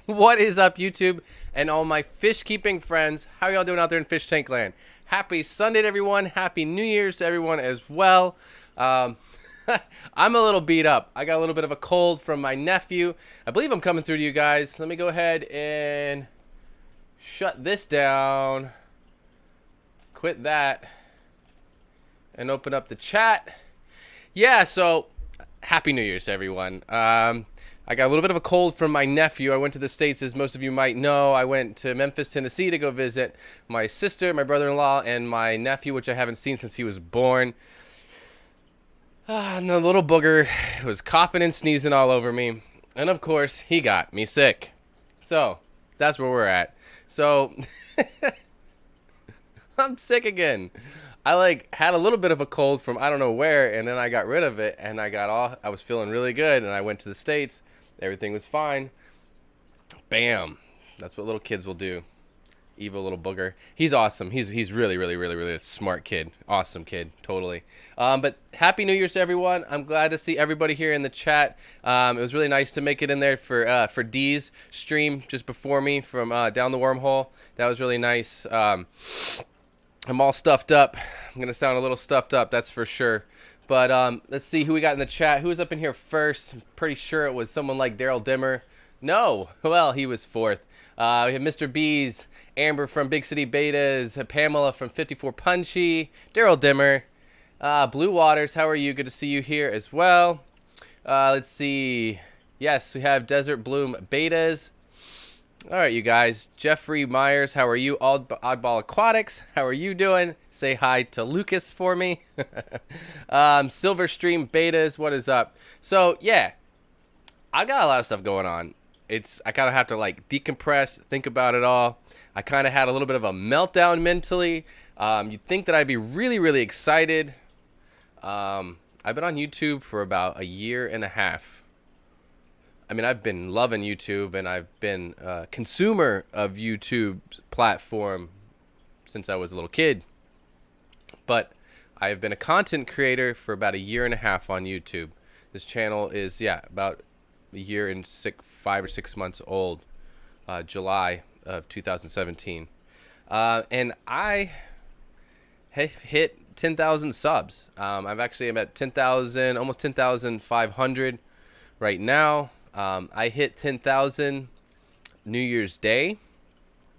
What is up, YouTube and all my fish keeping friends? How y'all doing out there in Fish Tank Land? Happy Sunday to everyone. Happy New Year's to everyone as well. I'm a little beat up. I got a little bit of a cold from my nephew. I believe I'm coming through to you guys. Let me go ahead and shut this down. Quit that. And open up the chat. Yeah, so Happy New Year's to everyone. I got a little bit of a cold from my nephew. I went to the States, as most of you might know. I went to Memphis, Tennessee to go visit my sister, my brother-in-law, and my nephew, which I haven't seen since he was born. And the little booger was coughing and sneezing all over me. And of course, he got me sick. So, that's where we're at. So, I'm sick again. I had a little bit of a cold from I don't know where, and then I got rid of it, and I was feeling really good, and I went to the States. Everything was fine. Bam. That's what little kids will do. Evil little booger. He's awesome. He's really a smart kid. Awesome kid. Totally. But Happy New Year's to everyone. I'm glad to see everybody here in the chat. It was really nice to make it in there for D's stream just before me from down the wormhole. That was really nice. I'm all stuffed up. I'm going to sound a little stuffed up, that's for sure. But let's see who we got in the chat. Who was up in here first? I'm pretty sure it was someone like Daryl Dimmer. No. Well, he was fourth. We have Mr. B's, Amber from Big City Betas, Pamela from 54 Punchy, Daryl Dimmer, Blue Waters. How are you? Good to see you here as well. Let's see. Yes, we have Desert Bloom Betas. All right, you guys. Jeffrey Myers, how are you? Oddball Aquatics, how are you doing? Say hi to Lucas for me. Silverstream Betas, what is up? So, yeah, I got a lot of stuff going on. I kind of have to, decompress, think about it all. I kind of had a little bit of a meltdown mentally. You'd think that I'd be really excited. I've been on YouTube for about a year and a half. I mean, I've been loving YouTube, and I've been a consumer of YouTube's platform since I was a little kid. But I've been a content creator for about a year and a half on YouTube. This channel is, about a year and 5 or 6 months old, July of 2017. And I have hit 10,000 subs. I'm at 10,000, almost 10,500 right now. I hit 10,000 New Year's Day.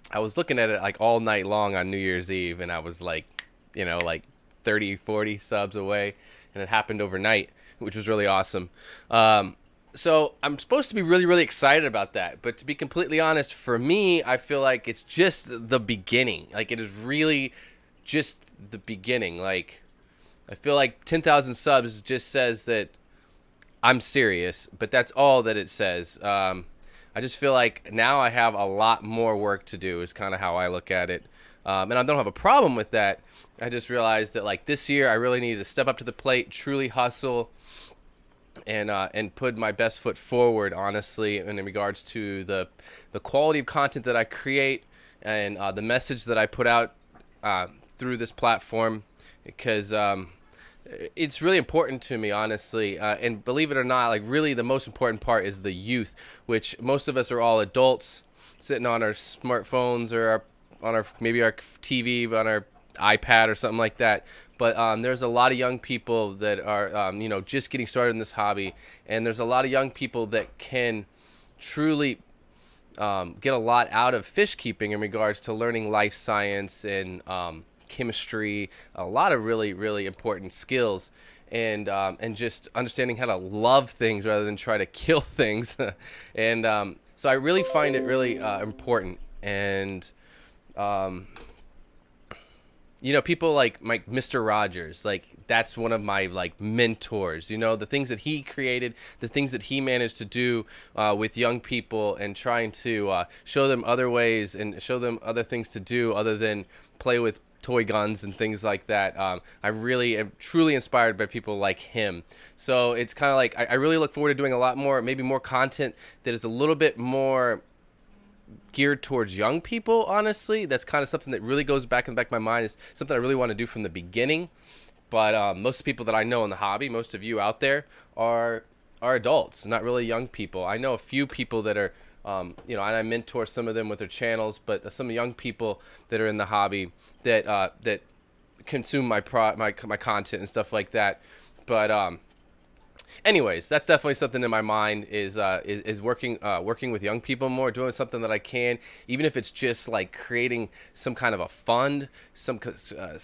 I was looking at it all night long on New Year's Eve, and I was 30, 40 subs away, and it happened overnight, which was really awesome. So I'm supposed to be really excited about that, but to be completely honest, for me, I feel like it's just the beginning. It is really just the beginning. I feel like 10,000 subs just says that I'm serious, but that's all that it says. I just feel like now I have a lot more work to do is kind of how I look at it. And I don't have a problem with that. I just realized that this year I really need to step up to the plate, truly hustle, and put my best foot forward, honestly, in regards to the quality of content that I create and the message that I put out through this platform, because it's really important to me, honestly, and believe it or not, really the most important part is the youth, which most of us are all adults sitting on our smartphones or maybe our TV, on our iPad or something like that. But there's a lot of young people that are just getting started in this hobby, and there's a lot of young people that can truly get a lot out of fish keeping in regards to learning life science and chemistry, a lot of really important skills, and just understanding how to love things rather than try to kill things. And so I really find it really important. And people like Mr. Rogers, that's one of my mentors. The things that he created, the things that he managed to do with young people, and trying to show them other ways and show them other things to do other than play with toy guns and things like that. I really am truly inspired by people like him. So it's kind of I really look forward to doing a lot more, maybe more content that is a little bit more geared towards young people, honestly. That's kind of something that really goes back in the back of my mind, is something I really want to do from the beginning. But most people that I know in the hobby, most of you out there, are adults, not really young people. I know a few people that are You know, and I mentor some of them with their channels, but some young people that are in the hobby that that consume my content and stuff like that. But anyways, that's definitely something in my mind is working with young people more, doing something that I can, even if it's just like creating some kind of a fund, something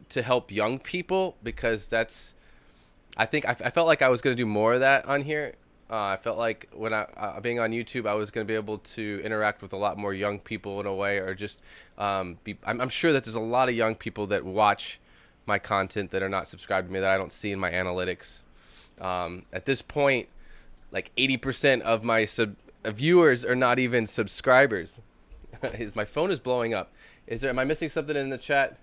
to help young people, because that's, I think I felt like I was going to do more of that on here. I felt like when being on YouTube, I was going to be able to interact with a lot more young people in a way, or just I'm sure that there's a lot of young people that watch my content that are not subscribed to me, that I don't see in my analytics. At this point, like 80% of my viewers are not even subscribers. My phone is blowing up. Am I missing something in the chat?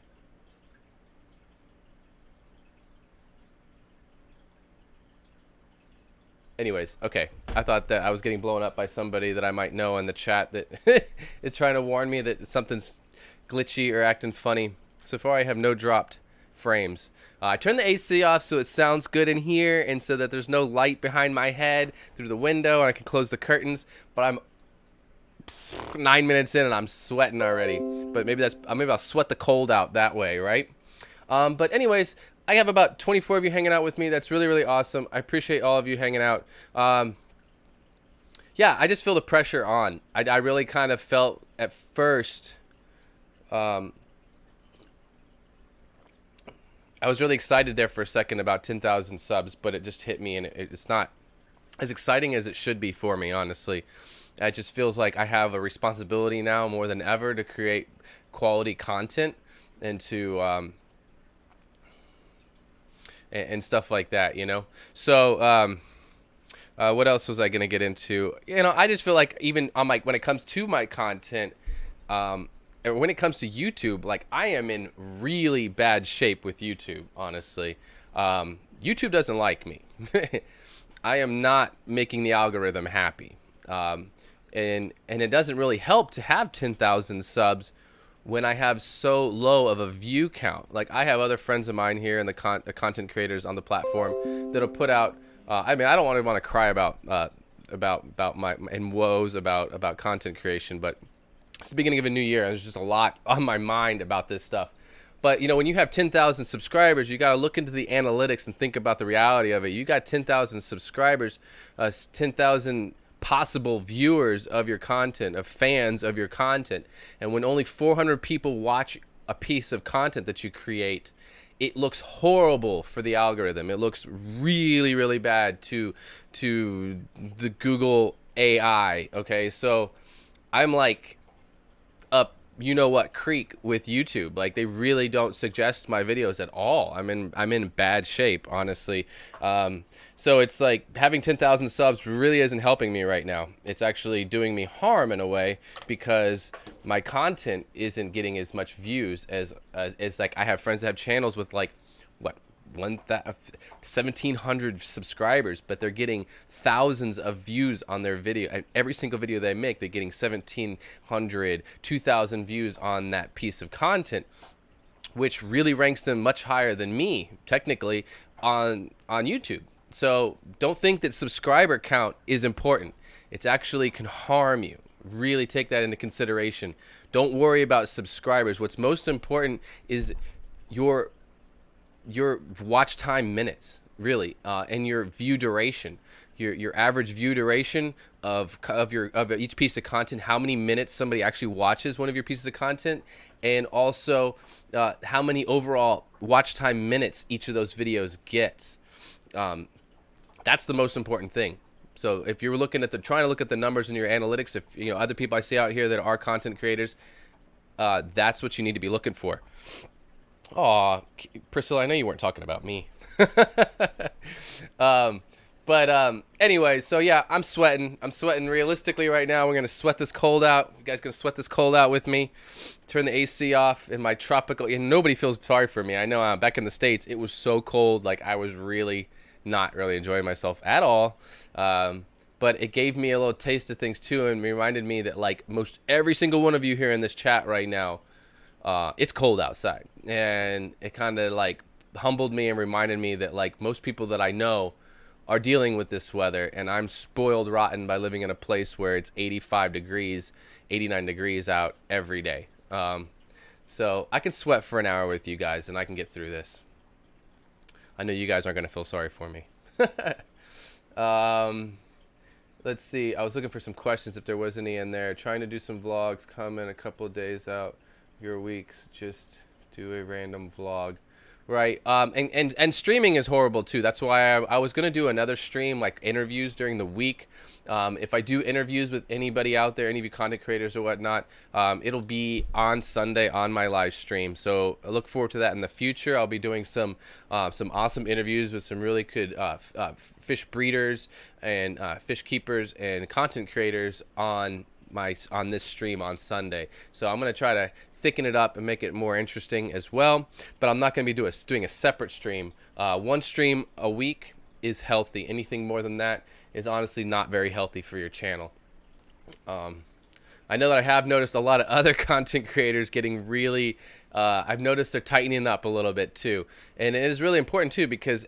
Anyways, okay. I thought that I was getting blown up by somebody that I might know in the chat that is trying to warn me that something's glitchy or acting funny. So far, I have no dropped frames. I turned the AC off so it sounds good in here, and so that there's no light behind my head through the window, and I can close the curtains. But I'm 9 minutes in and I'm sweating already. But maybe I'll sweat the cold out that way, right? But anyways, I have about 24 of you hanging out with me. That's really, really awesome. I appreciate all of you hanging out. Yeah, I just feel the pressure on. I really kind of felt at first, I was really excited there for a second about 10,000 subs, but it just hit me, and it's not as exciting as it should be for me, honestly. It just feels like I have a responsibility now more than ever to create quality content and to and stuff like that, you know. So what else was I gonna get into? You know, I just feel like even on when it comes to my content, when it comes to YouTube, like I am in really bad shape with YouTube, honestly. YouTube doesn't like me. I am not making the algorithm happy. And it doesn't really help to have 10,000 subs when I have so low of a view count. Like I have other friends of mine here and the content creators on the platform that'll put out, I mean, I don't want to cry about my and woes about content creation, but it's the beginning of a new year, and there's just a lot on my mind about this stuff. But, you know, when you have 10,000 subscribers, you got to look into the analytics and think about the reality of it. You got 10,000 subscribers, 10,000 possible viewers of your content, of fans of your content. And when only 400 people watch a piece of content that you create, it looks horrible for the algorithm. It looks really, really bad to the Google AI, okay? So I'm like up you know what creek with YouTube. Like they really don't suggest my videos at all. I'm in bad shape, honestly. So it's like having 10,000 subs really isn't helping me right now. It's actually doing me harm in a way, because my content isn't getting as much views as like I have friends that have channels with like what 1,700 subscribers, but they're getting thousands of views on their video. Every single video they make, they're getting 1,700, 2,000 views on that piece of content, which really ranks them much higher than me, technically, on YouTube. So don't think that subscriber count is important. It actually can harm you. Really take that into consideration. Don't worry about subscribers. What's most important is your watch time minutes, really, and your view duration, your average view duration of each piece of content, how many minutes somebody actually watches one of your pieces of content, and also how many overall watch time minutes each of those videos gets. That's the most important thing. So if you're looking at trying to look at the numbers in your analytics, if you know other people I see out here that are content creators, that's what you need to be looking for. Aw, Priscilla, I know you weren't talking about me. Anyway, so yeah, I'm sweating. Realistically right now. We're going to sweat this cold out. You guys going to sweat this cold out with me? Turn the AC off in my tropical... And nobody feels sorry for me. I know back in the States, it was so cold. Like, I was really not really enjoying myself at all. But it gave me a little taste of things, too, and reminded me that, like, most every single one of you here in this chat right now, it's cold outside. And it kind of, like, humbled me and reminded me that, like, most people that I know are dealing with this weather, and I'm spoiled rotten by living in a place where it's 85 degrees, 89 degrees out every day. So I can sweat for an hour with you guys, and I can get through this. I know you guys aren't going to feel sorry for me. Let's see. I was looking for some questions if there was any in there. Trying to do some vlogs. Comment a couple of days out your weeks. Just do a random vlog. Right. And streaming is horrible too. That's why I was going to do another stream, like interviews during the week. If I do interviews with anybody out there, any of you content creators or whatnot, it'll be on Sunday on my live stream. So I look forward to that in the future. I'll be doing some awesome interviews with some really good fish breeders and fish keepers and content creators on this stream on Sunday. So I'm going to try to thicken it up and make it more interesting as well, but I'm not going to be doing a separate stream. One stream a week is healthy. Anything more than that is honestly not very healthy for your channel. I know that I have noticed a lot of other content creators getting really I've noticed they're tightening up a little bit too, and it is really important too, because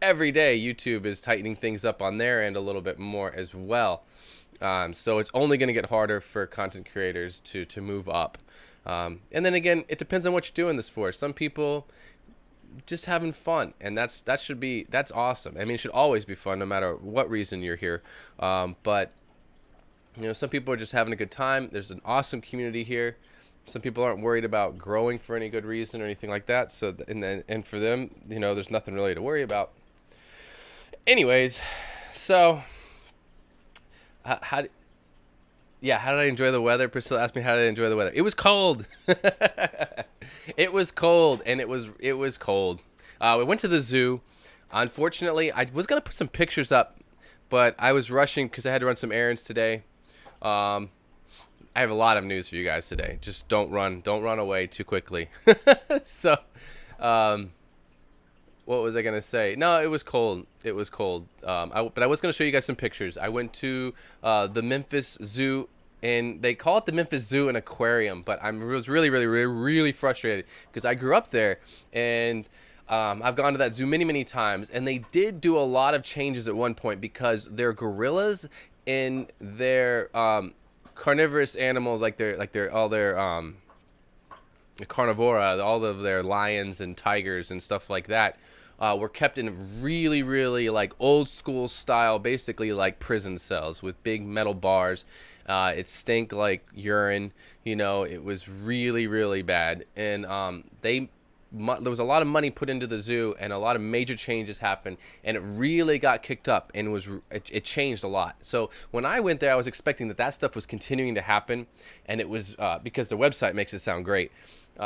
every day YouTube is tightening things up on their end a little bit more as well. So it's only going to get harder for content creators to move up. And then again, it depends on what you're doing this for. Some people just having fun, and that's awesome. I mean, it should always be fun no matter what reason you're here. But you know, some people are just having a good time. There's an awesome community here. Some people aren't worried about growing for any good reason or anything like that. So and for them, you know, there's nothing really to worry about. Anyways, so how did I enjoy the weather? Priscilla asked me how did I enjoy the weather. It was cold. It was cold, and it was cold. We went to the zoo. Unfortunately, I was gonna put some pictures up, but I was rushing because I had to run some errands today. I have a lot of news for you guys today. Just don't run away too quickly. So, what was I gonna say? No, it was cold. It was cold. But I was gonna show you guys some pictures. I went to the Memphis Zoo, and they call it the Memphis Zoo and Aquarium. But I was really frustrated because I grew up there, and I've gone to that zoo many times, and they did do a lot of changes at one point because their gorillas and their carnivorous animals, like all their carnivora, all of their lions and tigers and stuff like that, were kept in really like old school style, basically like prison cells with big metal bars. It stank like urine, you know. It was really bad, and there was a lot of money put into the zoo, and a lot of major changes happened, and it really got kicked up, and it changed a lot. So when I went there, I was expecting that stuff was continuing to happen, and it was because the website makes it sound great.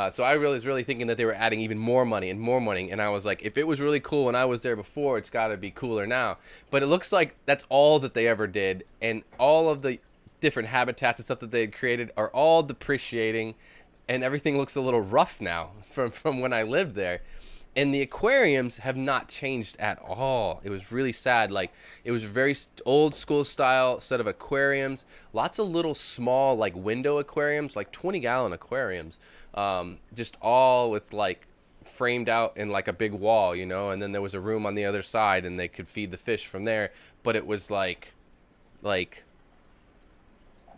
So I was really thinking that they were adding even more money, and I was like, if it was really cool when I was there before, it's got to be cooler now. But it looks like that's all that they ever did, and all of the different habitats and stuff that they had created are all depreciating, and everything looks a little rough now from when I lived there. And the aquariums have not changed at all. It was really sad. Like, it was a very old school style set of aquariums. Lots of little small, like, window aquariums, like 20-gallon aquariums. Just all with, like, framed out in, like, a big wall, you know? And then there was a room on the other side, and they could feed the fish from there. But it was, like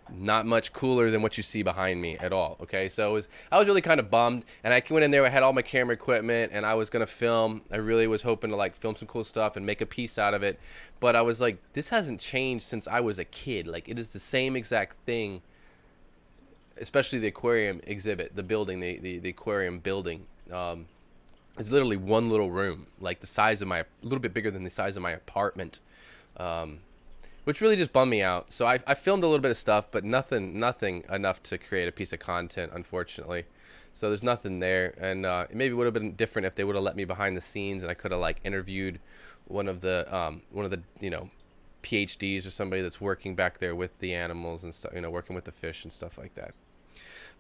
not much cooler than what you see behind me at all. Okay, so I was really kind of bummed, and I went in there, I had all my camera equipment, and I was gonna film. I really was hoping to like film some cool stuff and make a piece out of it, but I was like, this hasn't changed since I was a kid. Like, it is the same exact thing, especially the aquarium exhibit, the building, the aquarium building. It's literally one little room, like the size of a little bit bigger than the size of my apartment. Which really just bummed me out. So I filmed a little bit of stuff, but nothing enough to create a piece of content, unfortunately. So there's nothing there, and it maybe would have been different if they would have let me behind the scenes, and I could have like interviewed one of the you know, PhDs or somebody that's working back there with the animals and stuff, you know, working with the fish and stuff like that.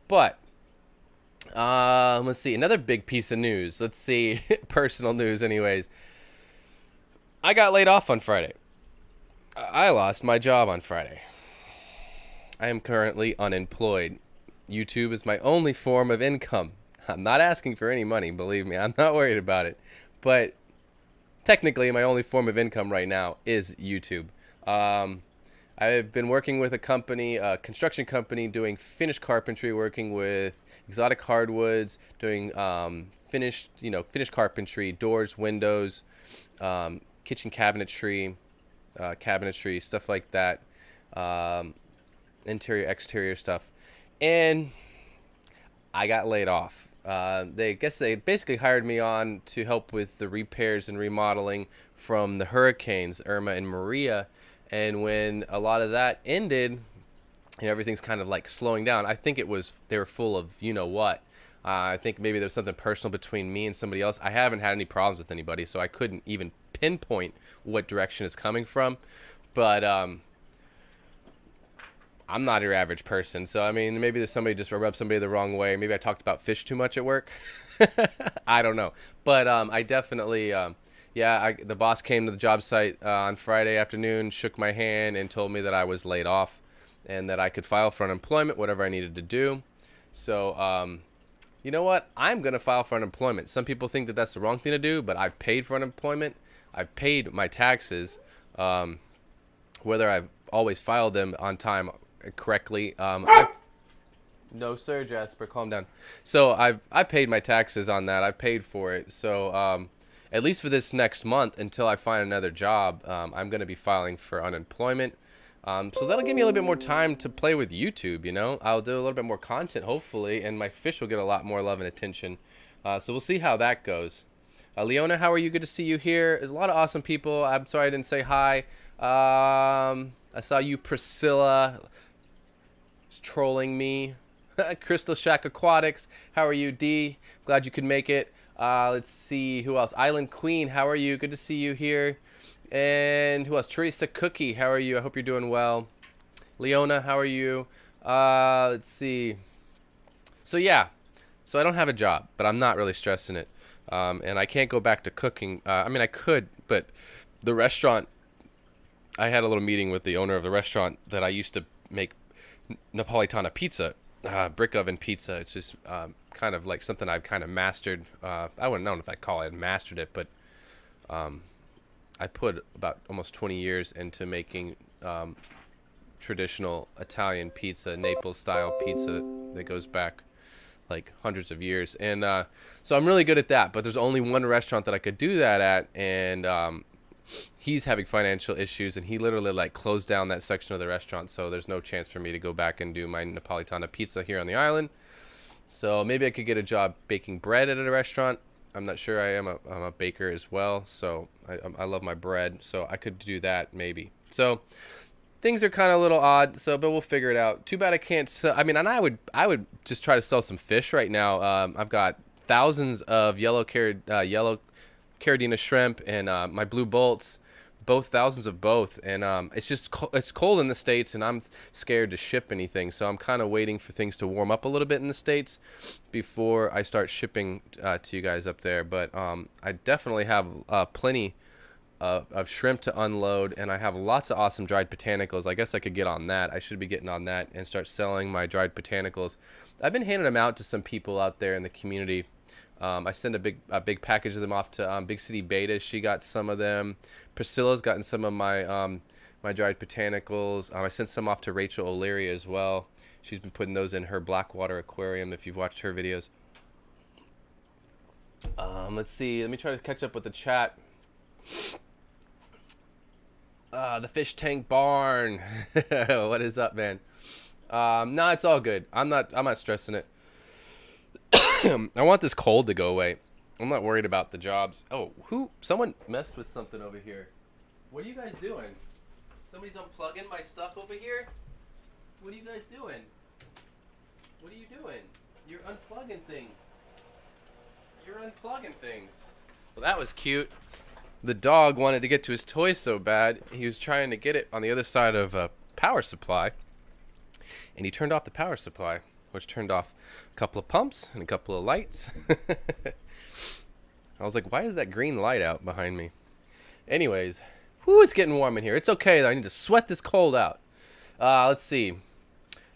But let's see, another big piece of news. Let's see, personal news, anyways. I got laid off on Friday. I lost my job on Friday. I am currently unemployed. YouTube is my only form of income. I'm not asking for any money, believe me. I'm not worried about it. But technically my only form of income right now is YouTube. I've been working with a company, a construction company, doing finished carpentry, working with exotic hardwoods, doing finished carpentry, doors, windows, kitchen cabinetry, stuff like that, interior, exterior stuff, and I got laid off. They basically hired me on to help with the repairs and remodeling from the hurricanes Irma and Maria. And when a lot of that ended, everything's kind of like slowing down. I think they were full of what. I think maybe there's something personal between me and somebody else. I haven't had any problems with anybody, so I couldn't even pinpoint what direction it's coming from. But I'm not your average person, so I mean, maybe there's somebody just rubbed somebody the wrong way. Maybe I talked about fish too much at work. I don't know, but I definitely. The boss came to the job site on Friday afternoon, shook my hand, and told me that I was laid off and that I could file for unemployment, whatever I needed to do. So, you know what? I'm going to file for unemployment. Some people think that that's the wrong thing to do, but I've paid for unemployment. I've paid my taxes, whether I've always filed them on time correctly. No, sir, Jasper, calm down. So I've paid my taxes on that. I've paid for it. So, at least for this next month, until I find another job, I'm going to be filing for unemployment. So that'll give me a little bit more time to play with YouTube, I'll do a little bit more content, hopefully, and my fish will get a lot more love and attention. So we'll see how that goes. Leona, how are you? Good to see you here. There's a lot of awesome people. I'm sorry I didn't say hi. I saw you, Priscilla, trolling me. Crystal Shack Aquatics, how are you? D, glad you could make it. Let's see, who else? Island Queen, how are you? Good to see you here. And who else? Teresa Cookie, how are you? I hope you're doing well. Leona, how are you? Let's see. So yeah, so I don't have a job, but I'm not really stressing it. And I can't go back to cooking. I mean, I could, but the restaurant, I had a little meeting with the owner of the restaurant that I used to make Napolitana pizza. Brick oven pizza. It's just kind of like something I've kind of mastered. I wouldn't know if I call it mastered it, but I put about almost 20 years into making traditional Italian pizza, Naples style pizza that goes back like hundreds of years. And so I'm really good at that, but there's only one restaurant that I could do that at, and he's having financial issues, and he literally like closed down that section of the restaurant, so there's no chance for me to go back and do my Napolitana pizza here on the island. So maybe I could get a job baking bread at a restaurant. I'm not sure. I'm a baker as well, so I love my bread, so I could do that maybe. So things are kind of a little odd, but we'll figure it out. Too bad I can't sell. I mean, and I would just try to sell some fish right now. I've got thousands of yellow Caradina shrimp and my blue bolts, thousands of both, and it's cold in the States, and I'm scared to ship anything, so I'm kind of waiting for things to warm up a little bit in the States before I start shipping to you guys up there. But I definitely have plenty of shrimp to unload, and I have lots of awesome dried botanicals. I guess I could get on that. I should be getting on that and start selling my dried botanicals. I've been handing them out to some people out there in the community. I send a big package of them off to Big City Beta. She got some of them. Priscilla's gotten some of my my dried botanicals. I sent some off to Rachel O'Leary as well. She's been putting those in her Blackwater aquarium, if you've watched her videos. Let's see. Let me try to catch up with the chat. The fish tank barn. What is up, man? No, it's all good. I'm not stressing it. I want this cold to go away. I'm not worried about the jobs. Oh, someone messed with something over here. What are you guys doing? Somebody's unplugging my stuff over here? What are you guys doing? What are you doing? You're unplugging things. Well, that was cute. The dog wanted to get to his toy so bad, he was trying to get it on the other side of a power supply, and he turned off the power supply, which turned off a couple of pumps and a couple of lights. I was like, why is that green light out behind me? Anyways, it's getting warm in here. It's okay, though. I need to sweat this cold out. Let's see.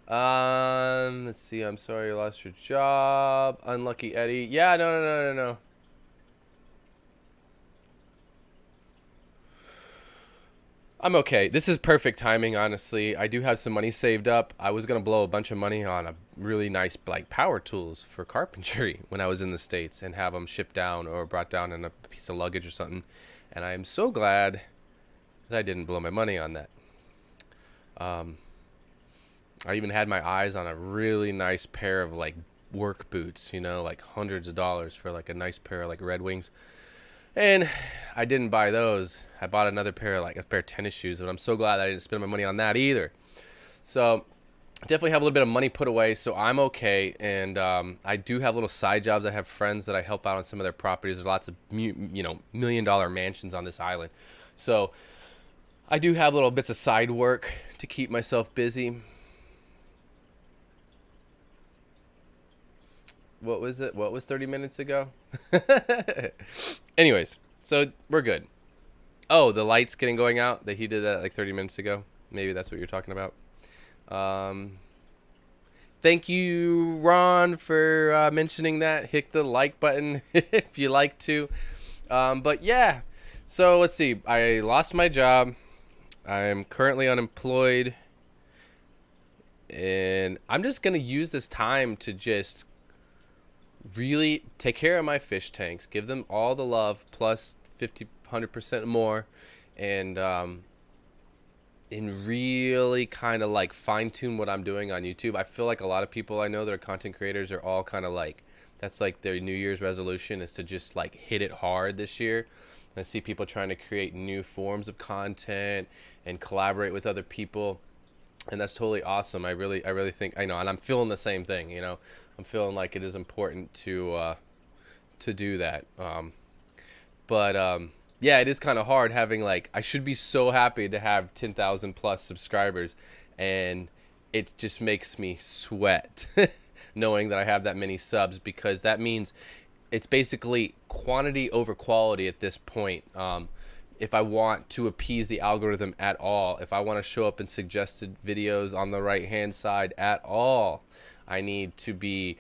I'm sorry you lost your job. Unlucky Eddie. Yeah, no. I'm okay. This is perfect timing, honestly. I do have some money saved up. I was gonna blow a bunch of money on a really nice like power tools for carpentry when I was in the States and have them shipped down or brought down in a piece of luggage or something. And I am so glad that I didn't blow my money on that. I even had my eyes on a really nice pair of like work boots, you know, like hundreds of dollars for like a nice pair of like Red Wings. And I didn't buy those. I bought another pair of like a pair of tennis shoes, and I'm so glad I didn't spend my money on that either. So definitely have a little bit of money put away, so I'm okay. And I do have little side jobs. I have friends that I help out on some of their properties. There's lots of $1 million mansions on this island, so I do have little bits of side work to keep myself busy. What was it? What was 30 minutes ago? Anyways, so we're good. Oh, the light's going out. He did that like 30 minutes ago. Maybe that's what you're talking about. Thank you, Ron, for mentioning that. Hit the like button if you like to. But yeah, so let's see. I lost my job. I'm currently unemployed. And I'm just going to use this time to just really take care of my fish tanks, give them all the love, plus 100% more, and really kind of like fine-tune what I'm doing on YouTube. I feel like a lot of people I know that are content creators are all kind of like, that's like their New Year's resolution is to just like hit it hard this year. And I see people trying to create new forms of content and collaborate with other people, and that's totally awesome. I really think, I know, and I'm feeling the same thing, you know. I'm feeling like it is important to do that. Yeah, it is kind of hard having like, I should be so happy to have 10,000 plus subscribers, and it just makes me sweat knowing that I have that many subs, because that means it's basically quantity over quality at this point. If I want to appease the algorithm at all, if I want to show up in suggested videos on the right hand side at all, I need to be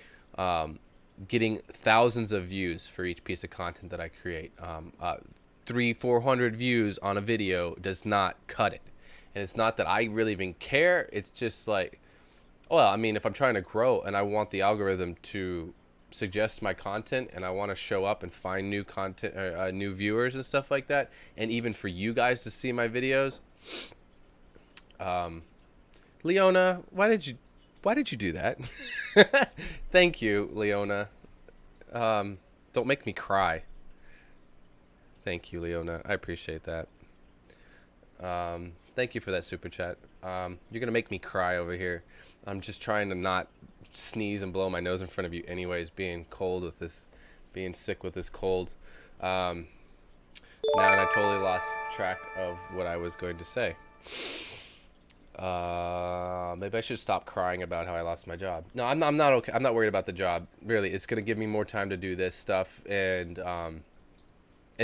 getting thousands of views for each piece of content that I create. 300-400 views on a video does not cut it. And it's not that I really even care. It's just like, well, I mean, if I'm trying to grow and I want the algorithm to suggest my content, and I want to show up and find new content, new viewers and stuff like that, and even for you guys to see my videos. Leona, why did you do that? Thank you, Leona. Don't make me cry. Thank you, Leona. I appreciate that. Thank you for that super chat. You're gonna make me cry over here. I'm just trying to not sneeze and blow my nose in front of you anyways, being sick with this cold. Now, and I totally lost track of what I was going to say. Maybe I should stop crying about how I lost my job. No, I'm not okay. I'm not worried about the job. Really, it's gonna give me more time to do this stuff, and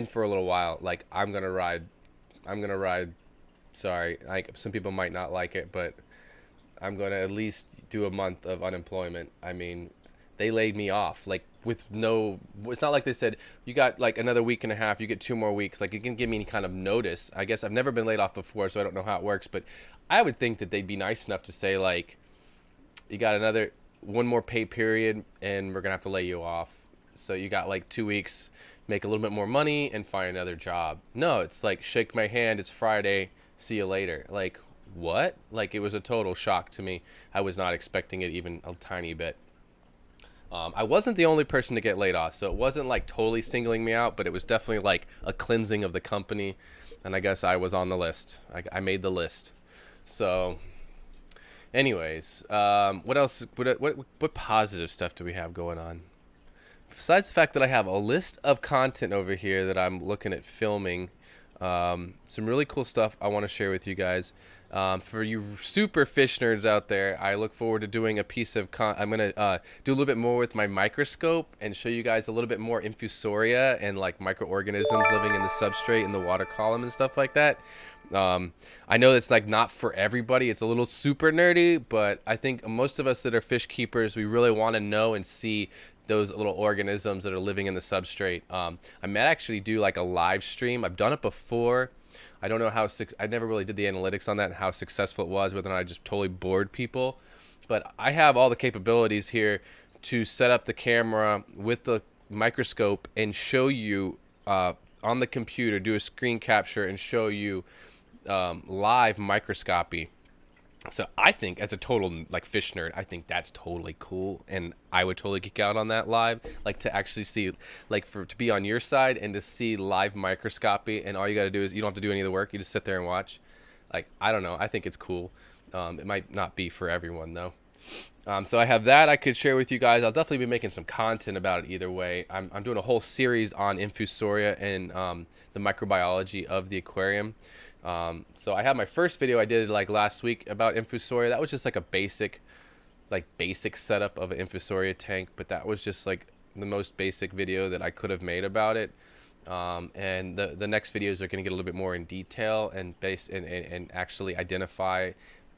for a little while, like I'm gonna ride. Sorry, like some people might not like it, but I'm gonna at least do a month of unemployment. I mean, they laid me off like with no. It's not like they said you got like another week and a half. You get 2 more weeks. Like, it can give me any kind of notice. I guess I've never been laid off before, so I don't know how it works. But I would think that they'd be nice enough to say like, you got another 1 more pay period, and we're gonna have to lay you off. So you got like 2 weeks, make a little bit more money, and find another job. No, it's like shake my hand. It's Friday. See you later. Like, what? Like, it was a total shock to me. I was not expecting it even a tiny bit. I wasn't the only person to get laid off, so it wasn't like totally singling me out, but it was definitely like a cleansing of the company, and I guess I was on the list. I made the list. So anyways, what else? What positive stuff do we have going on? Besides the fact that I have a list of content over here that I'm looking at filming, some really cool stuff I want to share with you guys. For you super fish nerds out there, I look forward to doing a piece of I'm going to do a little bit more with my microscope and show you guys a little bit more infusoria and like microorganisms living in the substrate and the water column and stuff like that. I know it's like not for everybody. It's a little super nerdy, but I think most of us that are fish keepers, we really want to know and see those little organisms that are living in the substrate. I might actually do like a live stream. I've done it before. I don't know how I never really did the analytics on that and how successful it was, whether or not I just totally bored people. But I have all the capabilities here to set up the camera with the microscope and show you on the computer, do a screen capture and show you live microscopy. So I think, as a total like fish nerd, I think that's totally cool, and I would totally geek out on that live, like to actually see, like to be on your side and to see live microscopy, and all you got to do is you don't have to do any of the work, you just sit there and watch. Like, I don't know, I think it's cool. It might not be for everyone though. So I have that I could share with you guys. I'll definitely be making some content about it either way. I'm doing a whole series on infusoria and the microbiology of the aquarium. So I have my first video I did like last week about infusoria. That was just like a basic setup of an infusoria tank, but that was just like the most basic video that I could have made about it. And the next videos are going to get a little bit more in detail and and actually identify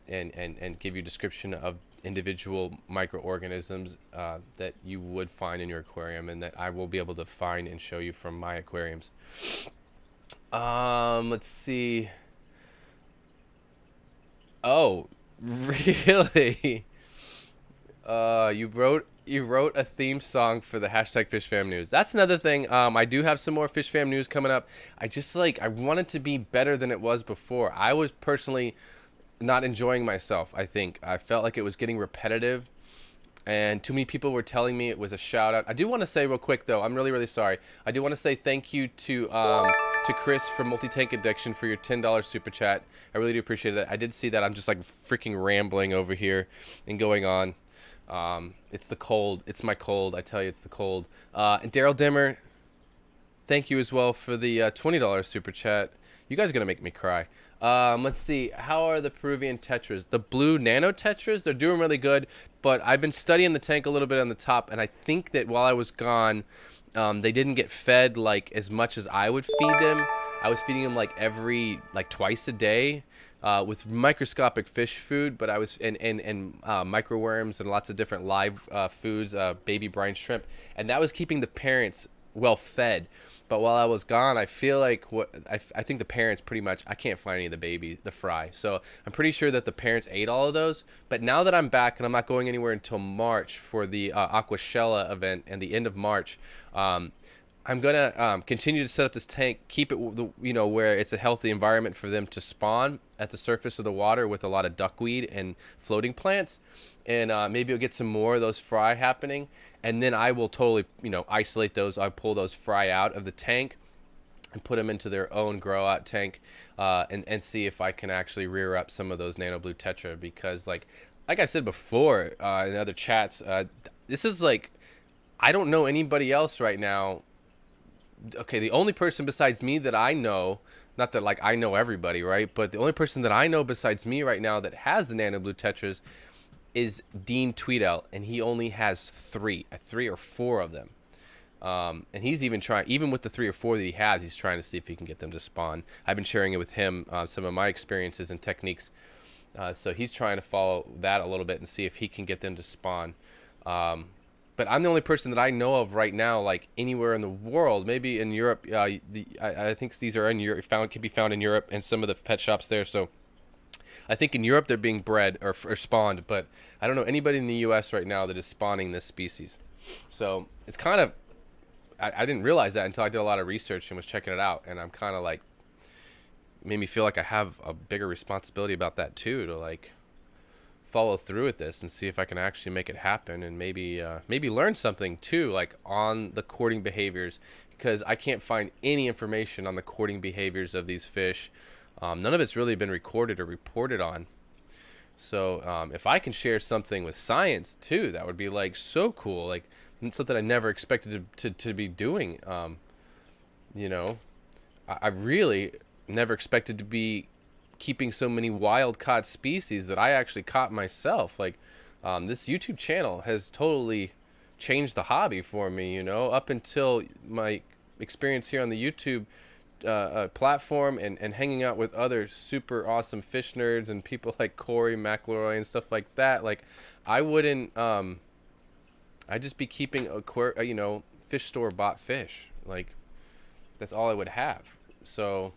and give you a description of individual microorganisms that you would find in your aquarium, and that I will be able to find and show you from my aquariums. Let's see. Oh, really? You wrote a theme song for the hashtag FishFam News. That's another thing. I do have some more FishFam News coming up. I want it to be better than it was before. I was personally not enjoying myself. I think I felt like it was getting repetitive, and too many people were telling me it was a shout out. I do want to say real quick though, I'm really sorry. I do want to say thank you to Chris from Multi-Tank Addiction for your $10 super chat. I really do appreciate that. I did see that. I'm just like freaking rambling over here and going on. It's the cold. It's my cold. I tell you, it's the cold. And Daryl Dimmer, thank you as well for the $20 super chat. You guys are gonna make me cry. Let's see. How are the Peruvian Tetris? The blue nano Tetris, they're doing really good, but I've been studying the tank a little bit on the top, and I think that while I was gone, they didn't get fed like as much as I would feed them. I was feeding them like twice a day with microscopic fish food, but I was and microworms and lots of different live foods, baby brine shrimp, and that was keeping the parents well fed. But while I was gone, I feel like I think the parents pretty much, I can't find any of the fry. So I'm pretty sure that the parents ate all of those. But now that I'm back and I'm not going anywhere until March for the Aqua event and the end of March, I'm going to continue to set up this tank, keep it where it's a healthy environment for them to spawn at the surface of the water with a lot of duckweed and floating plants. And maybe you'll get some more of those fry happening. And then I will totally, isolate those. I'll pull those fry out of the tank and put them into their own grow out tank and see if I can actually rear up some of those nano blue tetra. Because like I said before in other chats, this is like, I don't know anybody else right now. Okay, the only person besides me that I know, not that like I know everybody, right? But the only person that I know besides me right now that has the nano blue tetras is Dean Tweedell, and he only has three or four of them. And he's even trying, even with the 3 or 4 that he has, he's trying to see if he can get them to spawn. I've been sharing it with him, some of my experiences and techniques. So he's trying to follow that a little bit and see if he can get them to spawn. But I'm the only person that I know of right now, like anywhere in the world, maybe in Europe. I think these are in Europe, can be found in Europe and some of the pet shops there. So I think in Europe they're being bred or spawned, but I don't know anybody in the U.S. right now that is spawning this species. So it's kind of, I didn't realize that until I did a lot of research and was checking it out, and I'm kind of like, made me feel like I have a bigger responsibility about that too, to like follow through with this and see if I can actually make it happen, and maybe learn something too, like on the courting behaviors, because I can't find any information on the courting behaviors of these fish. None of it's really been recorded or reported on. So if I can share something with science too, that would be like so cool. Like something I never expected to be doing. I really never expected to be keeping so many wild caught species that I actually caught myself. Like this YouTube channel has totally changed the hobby for me, up until my experience here on the YouTube platform and hanging out with other super awesome fish nerds and people like Corey McElroy and stuff like that. Like I wouldn't I'd just be keeping fish store bought fish. Like that's all I would have. So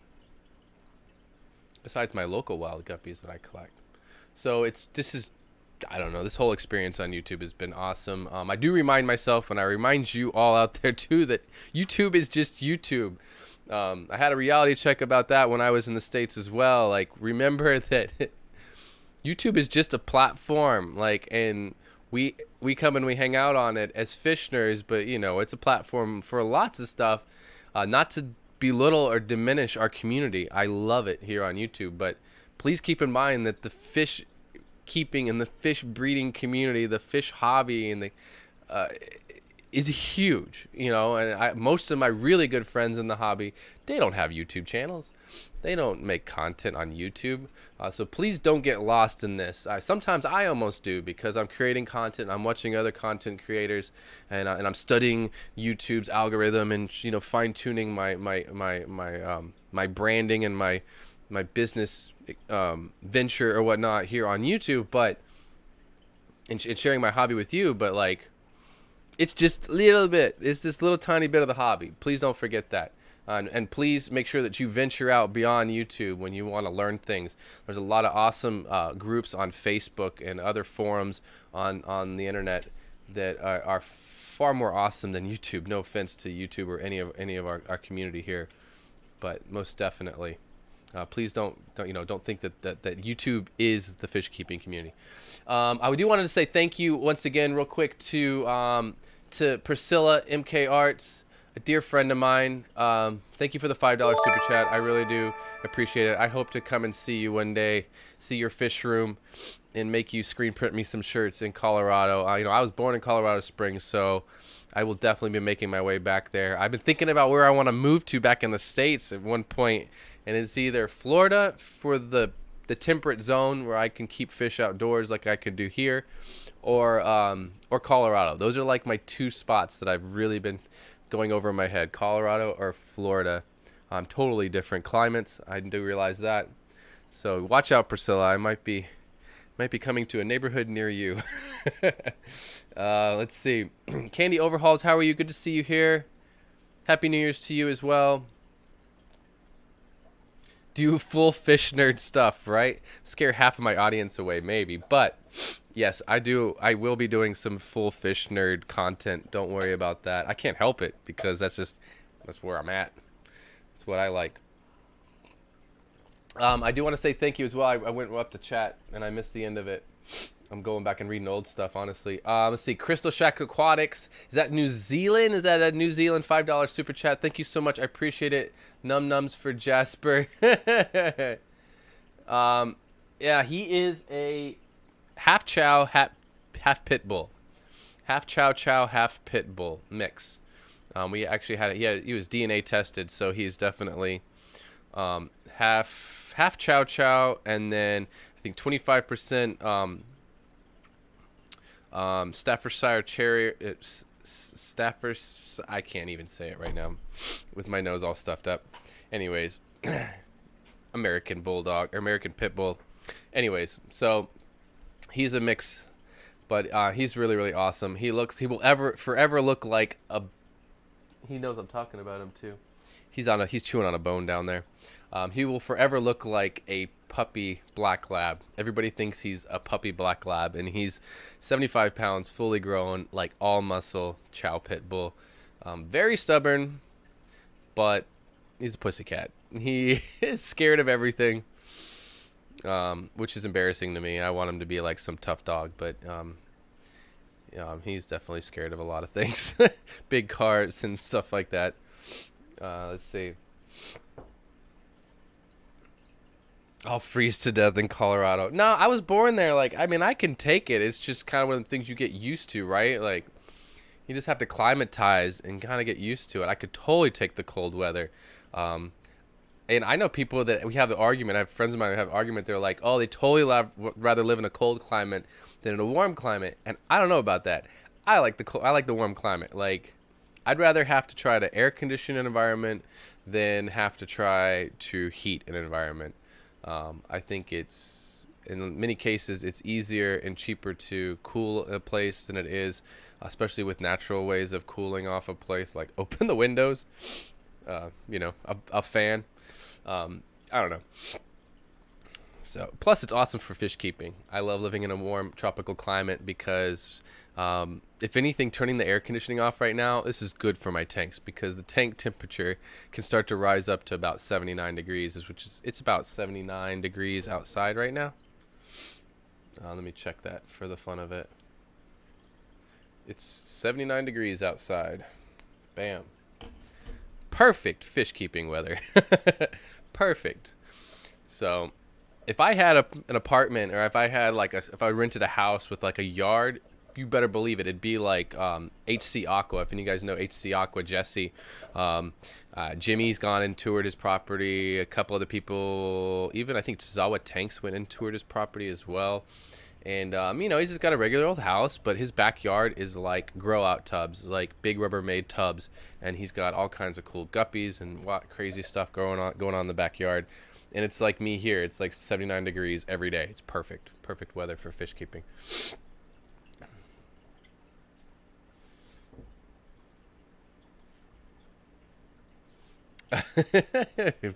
besides my local wild guppies that I collect. So I don't know, this whole experience on YouTube has been awesome. I do remind myself, and I remind you all out there too, that YouTube is just YouTube. I had a reality check about that when I was in the States as well. Like, remember that YouTube is just a platform, like, and we come and we hang out on it as fish nerds, but you know, it's a platform for lots of stuff. Not to belittle or diminish our community. I love it here on YouTube, but please keep in mind that the fish keeping and the fish breeding community, the fish hobby, and the is huge, you know. And most of my really good friends in the hobby, they don't have YouTube channels. They don't make content on YouTube. So please don't get lost in this. Sometimes I almost do, because I'm creating content, I'm watching other content creators, and I'm studying YouTube's algorithm, and you know, fine tuning my branding and my business venture or whatnot here on YouTube, but and sharing my hobby with you. But like, it's just a little bit. It's this little tiny bit of the hobby. Please don't forget that. And please make sure that you venture out beyond YouTube when you want to learn things. There's a lot of awesome groups on Facebook and other forums on the internet that are far more awesome than YouTube. No offense to YouTube or any of our community here, but most definitely, please don't think that YouTube is the fish keeping community. I do want to say thank you once again, real quick, to Priscilla, MK Arts, a dear friend of mine. Thank you for the $5 super chat. I really do appreciate it. I hope to come and see you one day, see your fish room, and make you screen print me some shirts in Colorado. You know, I was born in Colorado Springs, so I will definitely be making my way back there. I've been thinking about where I want to move to back in the States at one point, and it's either Florida for the temperate zone where I can keep fish outdoors like I could do here, or Colorado. Those are like my two spots that I've really been going over in my head: Colorado or Florida. Totally different climates. I do realize that. So watch out, Priscilla. I might be coming to a neighborhood near you. Let's see. Candy Overhauls, how are you? Good to see you here. Happy New Year's to you as well. Do full fish nerd stuff, right? Scare half of my audience away, maybe. But yes, I do. I will be doing some full fish nerd content. Don't worry about that. I can't help it, because that's where I'm at. That's what I like. I do want to say thank you as well. I went up to chat and I missed the end of it. I'm going back and reading old stuff, honestly. Let's see. Crystal Shack Aquatics. Is that New Zealand? Is that a New Zealand $5 super chat? Thank you so much. I appreciate it. Num nums for Jasper. Yeah, he is a half chow, half pit bull. Half chow chow, half pit bull mix. We actually had it. He was DNA tested, so he's definitely half chow chow, and then I think 25% Staffordshire cherry. I can't even say it right now with my nose all stuffed up. Anyways, American bulldog or American pit bull. Anyways, so he's a mix, but he's really, really awesome. He will forever look like a. He knows I'm talking about him too. He's chewing on a bone down there. He will forever look like a puppy black lab. Everybody thinks he's a puppy black lab, and he's 75 pounds, fully grown, like all muscle chow pit bull. Very stubborn, but he's a pussycat. He is scared of everything, which is embarrassing to me. I want him to be like some tough dog, but he's definitely scared of a lot of things. Big cars and stuff like that. Let's see. I'll freeze to death in Colorado. No, I was born there. Like, I mean, I can take it. It's just kind of one of the things you get used to, right? Like, you just have to climatize and kind of get used to it. I could totally take the cold weather. And I know people that we have the argument. I have friends of mine who have the argument. They're like, oh, they totally rather live in a cold climate than in a warm climate. And I don't know about that. I like the warm climate. Like, I'd rather have to try to air condition an environment than have to try to heat an environment. I think it's, in many cases, it's easier and cheaper to cool a place than it is, especially with natural ways of cooling off a place, like open the windows, a fan. I don't know. So plus it's awesome for fish keeping. I love living in a warm tropical climate because if anything, turning the air conditioning off right now, this is good for my tanks because the tank temperature can start to rise up to about 79 degrees, it's about 79 degrees outside right now. Let me check that for the fun of it. It's 79 degrees outside. Bam. Perfect fish keeping weather. Perfect. So if I had an apartment, or if I had if I rented a house with like a yard, you better believe it. It'd be like HC Aqua. If any of you guys know HC Aqua, Jesse. Jimmy's gone and toured his property. A couple other people, even I think Zawa Tanks went and toured his property as well. And, you know, he's just got a regular old house, but his backyard is like grow-out tubs, like big Rubbermaid tubs. And he's got all kinds of cool guppies and what crazy stuff going on in the backyard. And it's like me here. It's like 79 degrees every day. It's perfect. Perfect weather for fish keeping.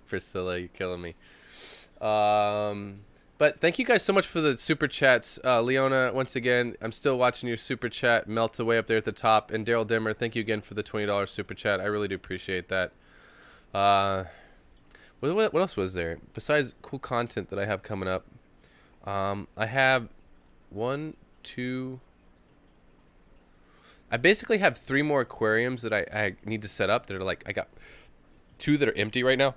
Priscilla, you're killing me. But thank you guys so much for the super chats. Leona, once again, I'm still watching your super chat melt away up there at the top. And Daryl Dimmer, thank you again for the $20 super chat. I really do appreciate that. What else was there besides cool content that I have coming up? I have I basically have 3 more aquariums that I need to set up. That are like, I got 2 that are empty right now.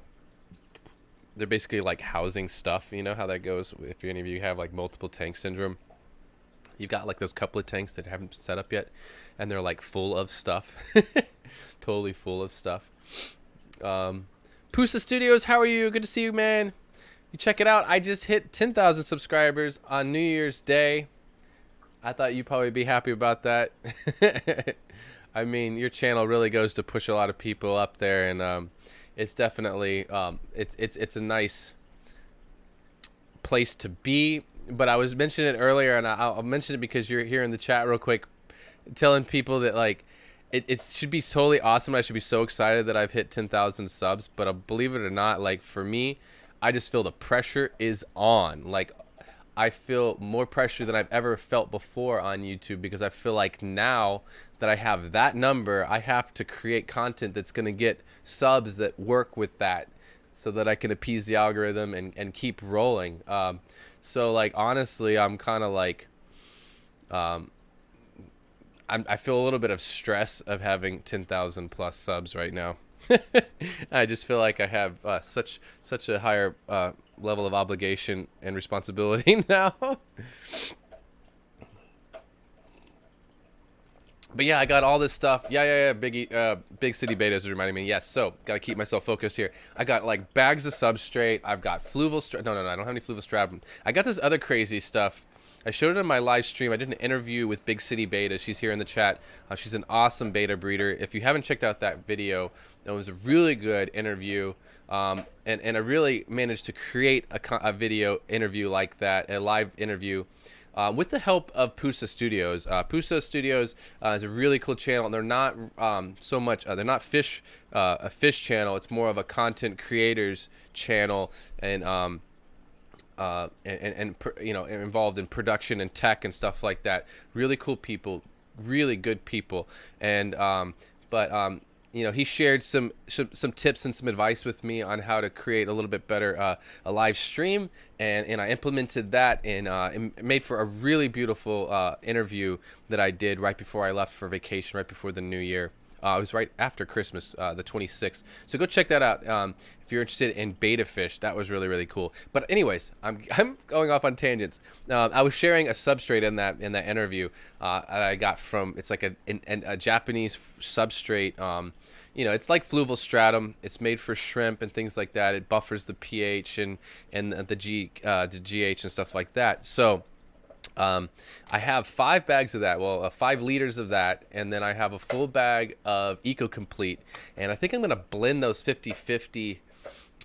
They're basically like housing stuff. You know how that goes if any of you have like multiple tank syndrome. You've got like those couple of tanks that haven't set up yet, and they're like full of stuff. Totally full of stuff. Pusa Studios, how are you? Good to see you, man. You check it out. I just hit 10,000 subscribers on New Year's Day. I thought you'd probably be happy about that. I mean, your channel really goes to push a lot of people up there, and it's definitely it's a nice place to be. But I was mentioning it earlier, and I'll mention it because you're here in the chat real quick, telling people that like it should be totally awesome. I should be so excited that I've hit 10,000 subs. But believe it or not, like for me, I just feel the pressure is on. Like I feel more pressure than I've ever felt before on YouTube, because I feel like now that I have that number, I have to create content that's going to get subs that work with that, so that I can appease the algorithm and keep rolling. So like honestly, I'm kind of like I feel a little bit of stress of having 10,000 plus subs right now. I just feel like I have such a higher level of obligation and responsibility now. But yeah, I got all this stuff. Yeah. Big City Betas is reminding me. Yes, so got to keep myself focused here. I got like bags of substrate. I've got fluval stratum. No, I don't have any fluval stratum. I got this other crazy stuff. I showed it in my live stream. I did an interview with Big City Beta. She's here in the chat. She's an awesome beta breeder. If you haven't checked out that video, it was a really good interview. And I really managed to create a video interview like that, a live interview, with the help of Pusa Studios. Pusa Studios is a really cool channel, and they're not so much. They're not a fish channel. It's more of a content creators channel, and you know, involved in production and tech and stuff like that. Really cool people, really good people, and you know, he shared some tips and some advice with me on how to create a little bit better a live stream, and I implemented that, and made for a really beautiful interview that I did right before I left for vacation, right before the new year. It was right after Christmas, the 26th. So go check that out if you're interested in beta fish. That was really, really cool. But anyways, I'm going off on tangents. I was sharing a substrate in that interview I got from, it's like a Japanese substrate. You know, it's like fluval stratum. It's made for shrimp and things like that. It buffers the pH and the GH and stuff like that. So I have 5 bags of that, 5 liters of that, and then I have a full bag of Eco Complete, and I think I'm going to blend those 50-50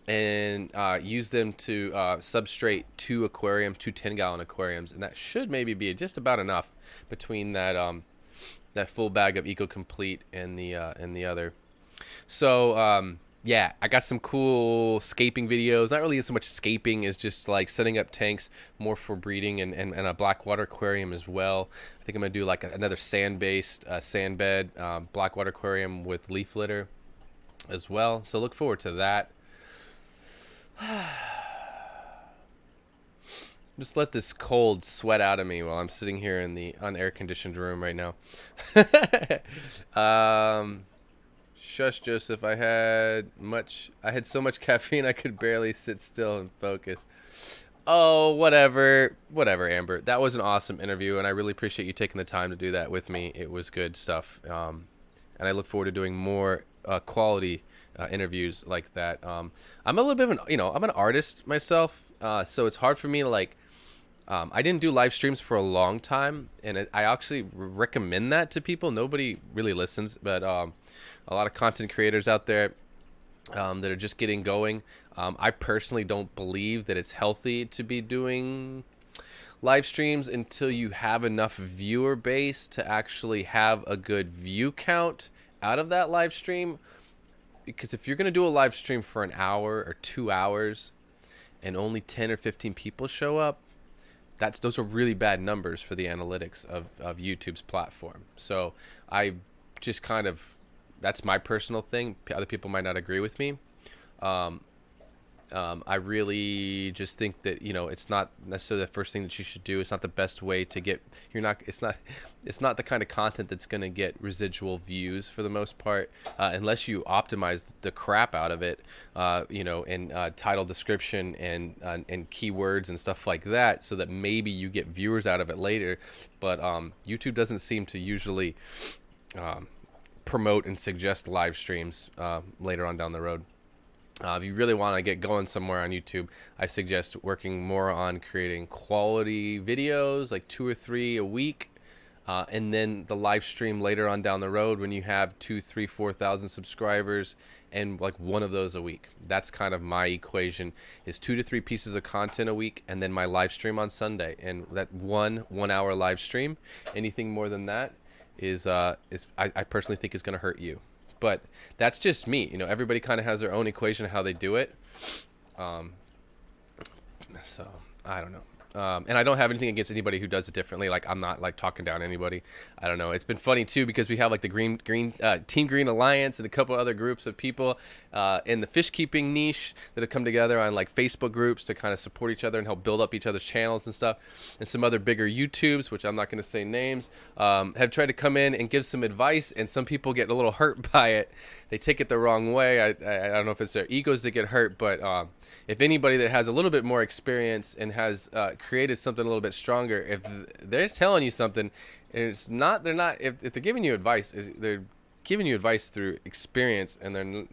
and use them to substrate 2 10-gallon aquariums, and that should maybe be just about enough between that that full bag of Eco Complete and the other. So yeah, I got some cool scaping videos. Not really so much scaping as just like setting up tanks more for breeding and a blackwater aquarium as well. I think I'm gonna do like another sand-based sand bed blackwater aquarium with leaf litter as well. So look forward to that. Just let this cold sweat out of me while I'm sitting here in the unair-conditioned room right now. Shush, Joseph. I had so much caffeine I could barely sit still and focus. Oh, whatever, Amber. That was an awesome interview, and I really appreciate you taking the time to do that with me. It was good stuff, and I look forward to doing more quality interviews like that. I'm a little bit of I'm an artist myself, so it's hard for me to like. I didn't do live streams for a long time, and I actually recommend that to people. Nobody really listens, but a lot of content creators out there that are just getting going. I personally don't believe that it's healthy to be doing live streams until you have enough viewer base to actually have a good view count out of that live stream. Because if you're going to do a live stream for an hour or 2 hours and only 10 or 15 people show up, those are really bad numbers for the analytics of YouTube's platform. So I just kind of, that's my personal thing. Other people might not agree with me. I really just think that, it's not necessarily the first thing that you should do. It's not the best way to get, it's not the kind of content that's going to get residual views for the most part, unless you optimize the crap out of it, in title description and keywords and stuff like that, so that maybe you get viewers out of it later. But YouTube doesn't seem to usually promote and suggest live streams later on down the road. If you really want to get going somewhere on YouTube, I suggest working more on creating quality videos, like 2 or 3 a week, and then the live stream later on down the road when you have 2, 3, 4,000 subscribers, and like one of those a week. That's kind of my equation: is 2 to 3 pieces of content a week, and then my live stream on Sunday. And that 1 hour live stream, anything more than that is I personally think is going to hurt you. But that's just me. Everybody kind of has their own equation of how they do it. So I don't know. And I don't have anything against anybody who does it differently. Like, I'm not like talking down anybody. I don't know. It's been funny too, because we have like the Team Green Alliance and a couple other groups of people in the fish keeping niche that have come together on like Facebook groups to kind of support each other and help build up each other's channels and stuff. And some other bigger YouTubes, which I'm not going to say names, have tried to come in and give some advice, and some people get a little hurt by it. They take it the wrong way. I don't know if it's their egos that get hurt, but if anybody that has a little bit more experience and has created something a little bit stronger, if they're telling you something, if they're giving you advice, they're giving you advice through experience, and they're,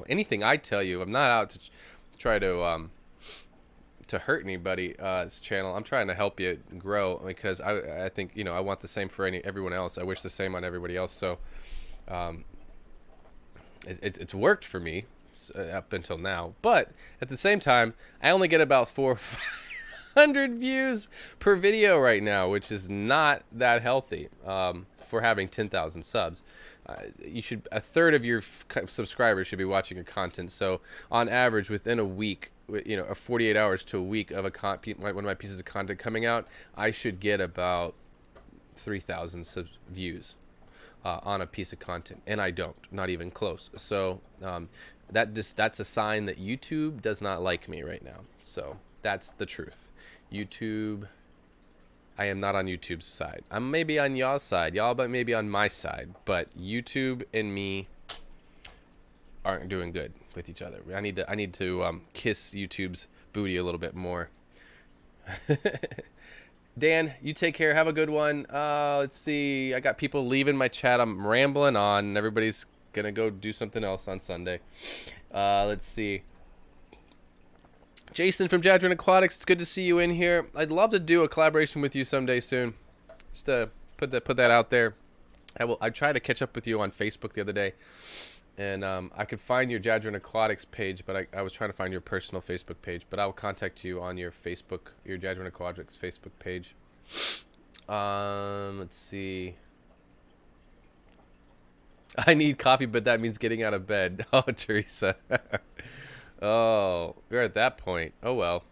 anything I tell you, I'm not out to try to hurt anybody. This channel, I'm trying to help you grow, because I think, I want the same for everyone else. I wish the same on everybody else. So it's worked for me up until now, but at the same time, I only get about 400 views per video right now, which is not that healthy for having 10,000 subs. A third of your subscribers should be watching your content. So on average, within a week, 48 hours to a week of one of my pieces of content coming out, I should get about 3,000 views on a piece of content, and I don't, not even close. So that's a sign that YouTube does not like me right now. So that's the truth. YouTube, I am not on YouTube's side. I'm maybe on y'all's side, y'all, but maybe on my side. But YouTube and me aren't doing good with each other. I need to kiss YouTube's booty a little bit more. Dan, you take care. Have a good one. Let's see. I got people leaving my chat. I'm rambling on. Everybody's gonna go do something else on Sunday. Let's see. Jason from Jeju Aquatics, it's good to see you in here. I'd love to do a collaboration with you someday soon. Just to put that out there. I tried to catch up with you on Facebook the other day, and I could find your Jeju Aquatics page, but I was trying to find your personal Facebook page. But I will contact you on your Jeju Aquatics Facebook page. Let's see. I need coffee, but that means getting out of bed. Oh, Teresa. Oh, we're at that point. Oh, well.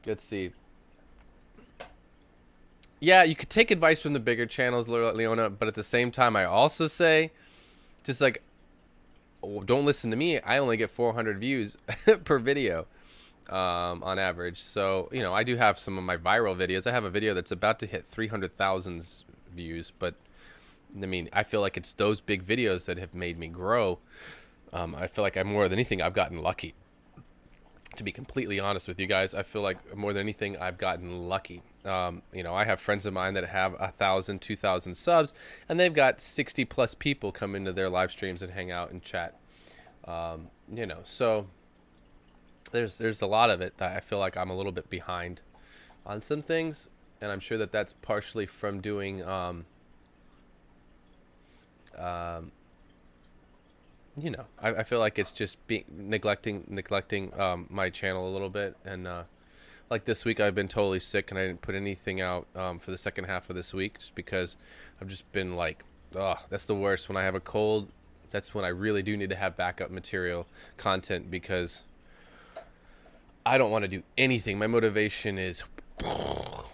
Let's see. Yeah, you could take advice from the bigger channels, Leona, but at the same time, I also say, just like, don't listen to me. I only get 400 views per video on average. So, you know, I do have some of my viral videos. I have a video that's about to hit 300,000 views, but I mean, I feel like it's those big videos that have made me grow. I feel like more than anything, I've gotten lucky. To be completely honest with you guys, I feel like more than anything, I've gotten lucky. You know, I have friends of mine that have 1,000, 2,000 subs, and they've got 60 plus people come into their live streams and hang out and chat. You know, so there's a lot of it that I feel like I'm a little bit behind on some things, and I'm sure that that's partially from doing you know, I feel like it's just neglecting my channel a little bit. And like this week I've been totally sick and I didn't put anything out for the second half of this week just because I've just been like, oh, that's the worst. When I have a cold, that's when I really do need to have backup material content, because I don't want to do anything. My motivation is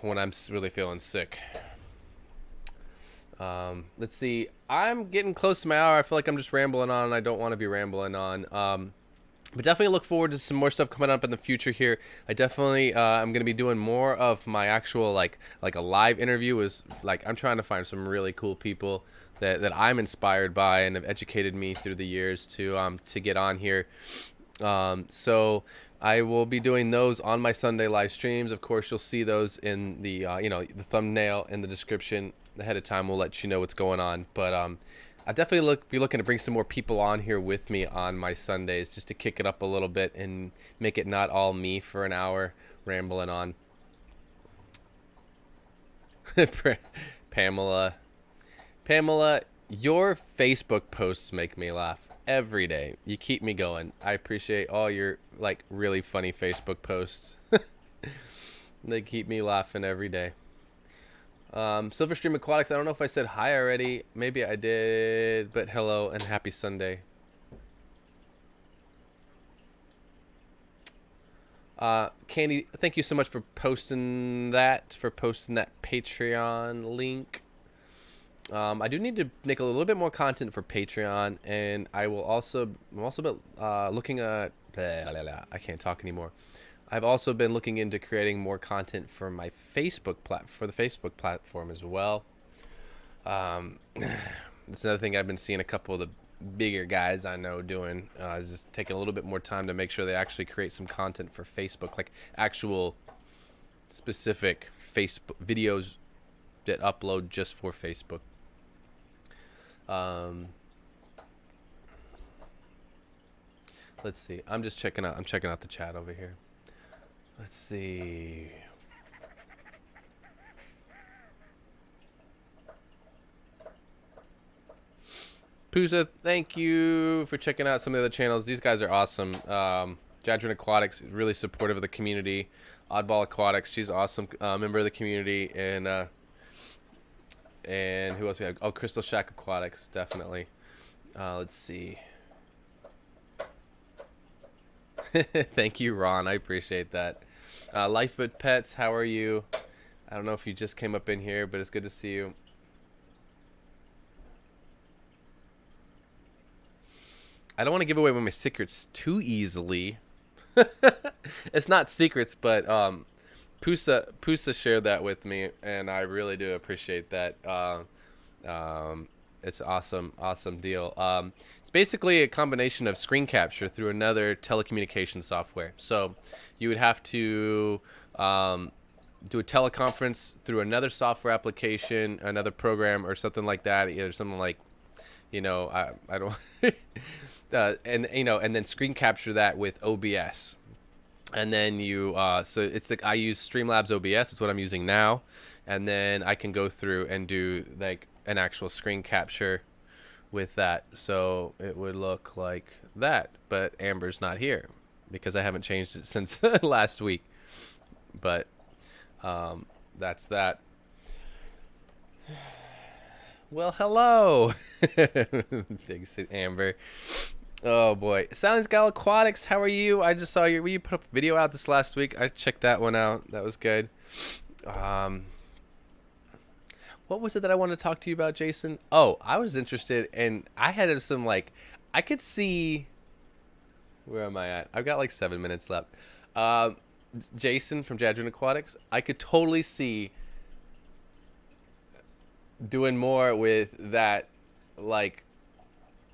when I'm really feeling sick. Let's see. I'm getting close to my hour. I feel like I'm just rambling on, and I don't want to be rambling on. But definitely look forward to some more stuff coming up in the future here. I definitely I'm gonna be doing more of my actual like a live interview. Is like I'm trying to find some really cool people that I'm inspired by and have educated me through the years to get on here. So I will be doing those on my Sunday live streams. Of course, you'll see those in the you know, the thumbnail in the description ahead of time. We'll let you know what's going on. But I definitely be looking to bring some more people on here with me on my Sundays, just to kick it up a little bit and make it not all me for an hour rambling on. Pamela, your Facebook posts make me laugh every day. You keep me going. I appreciate all your like really funny Facebook posts. They keep me laughing every day. Silverstream Aquatics, I don't know if I said hi already. Maybe I did, but hello and happy Sunday. Candy, thank you so much for posting that Patreon link. I do need to make a little bit more content for Patreon, and I'm also looking at I can't talk anymore. I've also been looking into creating more content for my Facebook the Facebook platform as well. That's another thing I've been seeing a couple of the bigger guys I know doing, is just taking a little bit more time to make sure they actually create some content for Facebook, like actual specific Facebook videos that upload just for Facebook. Let's see. I'm checking out the chat over here. Let's see. Pooza, thank you for checking out some of the other channels. These guys are awesome. Jeju Aquatics is really supportive of the community. Oddball Aquatics, she's awesome, member of the community. And who else we have? Oh, Crystal Shack Aquatics, definitely. Let's see. Thank you, Ron. I appreciate that. Life but Pets, how are you? I don't know if you just came up in here, but it's good to see you. I don't want to give away my secrets too easily. It's not secrets, but Pusa shared that with me, and I really do appreciate that. It's awesome deal. It's basically a combination of screen capture through another telecommunication software. So you would have to do a teleconference through another software application, another program, or something like that. Either something like, you know, I don't, and you know, and then screen capture that with OBS. And then you, so it's like I use Streamlabs OBS. It's what I'm using now, and then I can go through and do like an actual screen capture with that. So it would look like that, but Amber's not here because I haven't changed it since last week. But that's that. Well, hello. Thanks, Amber. Oh boy, Silence Gal Aquatics, how are you? I just saw you put up a video out this last week. I checked that one out. That was good. What was it that I wanted to talk to you about, Jason? Oh, I was interested, and I had some like, I could see. Where am I at? I've got like 7 minutes left. Jason from Jeju Aquatics, I could totally see doing more with that, like,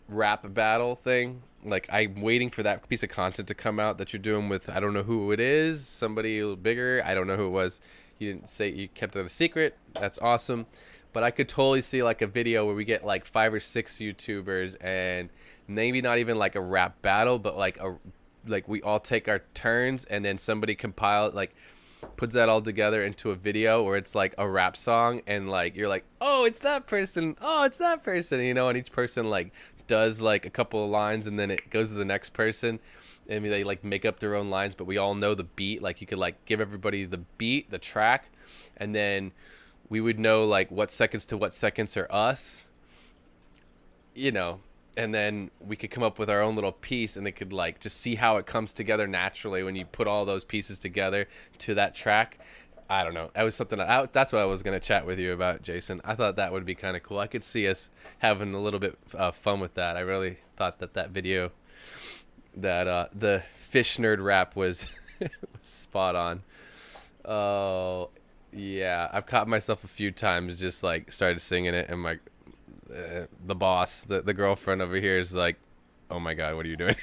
rap battle thing. Like, I'm waiting for that piece of content to come out that you're doing with, I don't know who it is, somebody bigger. I don't know who it was. You didn't say, you kept it a secret. That's awesome. But I could totally see like a video where we get like 5 or 6 YouTubers, and maybe not even like a rap battle, but like we all take our turns, and then somebody puts that all together into a video where it's like a rap song, and like you're like, oh, it's that person, oh, it's that person, you know, and each person like does like a couple of lines, and then it goes to the next person, and they like make up their own lines, but we all know the beat. Like you could like give everybody the beat, the track, and then we would know like what seconds to what seconds are us, you know, and then we could come up with our own little piece, and it could like just see how it comes together naturally when you put all those pieces together to that track. I don't know. That was something that's what I was going to chat with you about, Jason. I thought that would be kind of cool. I could see us having a little bit of fun with that. I really thought that video, that the fish nerd rap was spot on. Oh, yeah. I've caught myself a few times just like started singing it, and my the boss, the girlfriend over here is like, oh my God, what are you doing?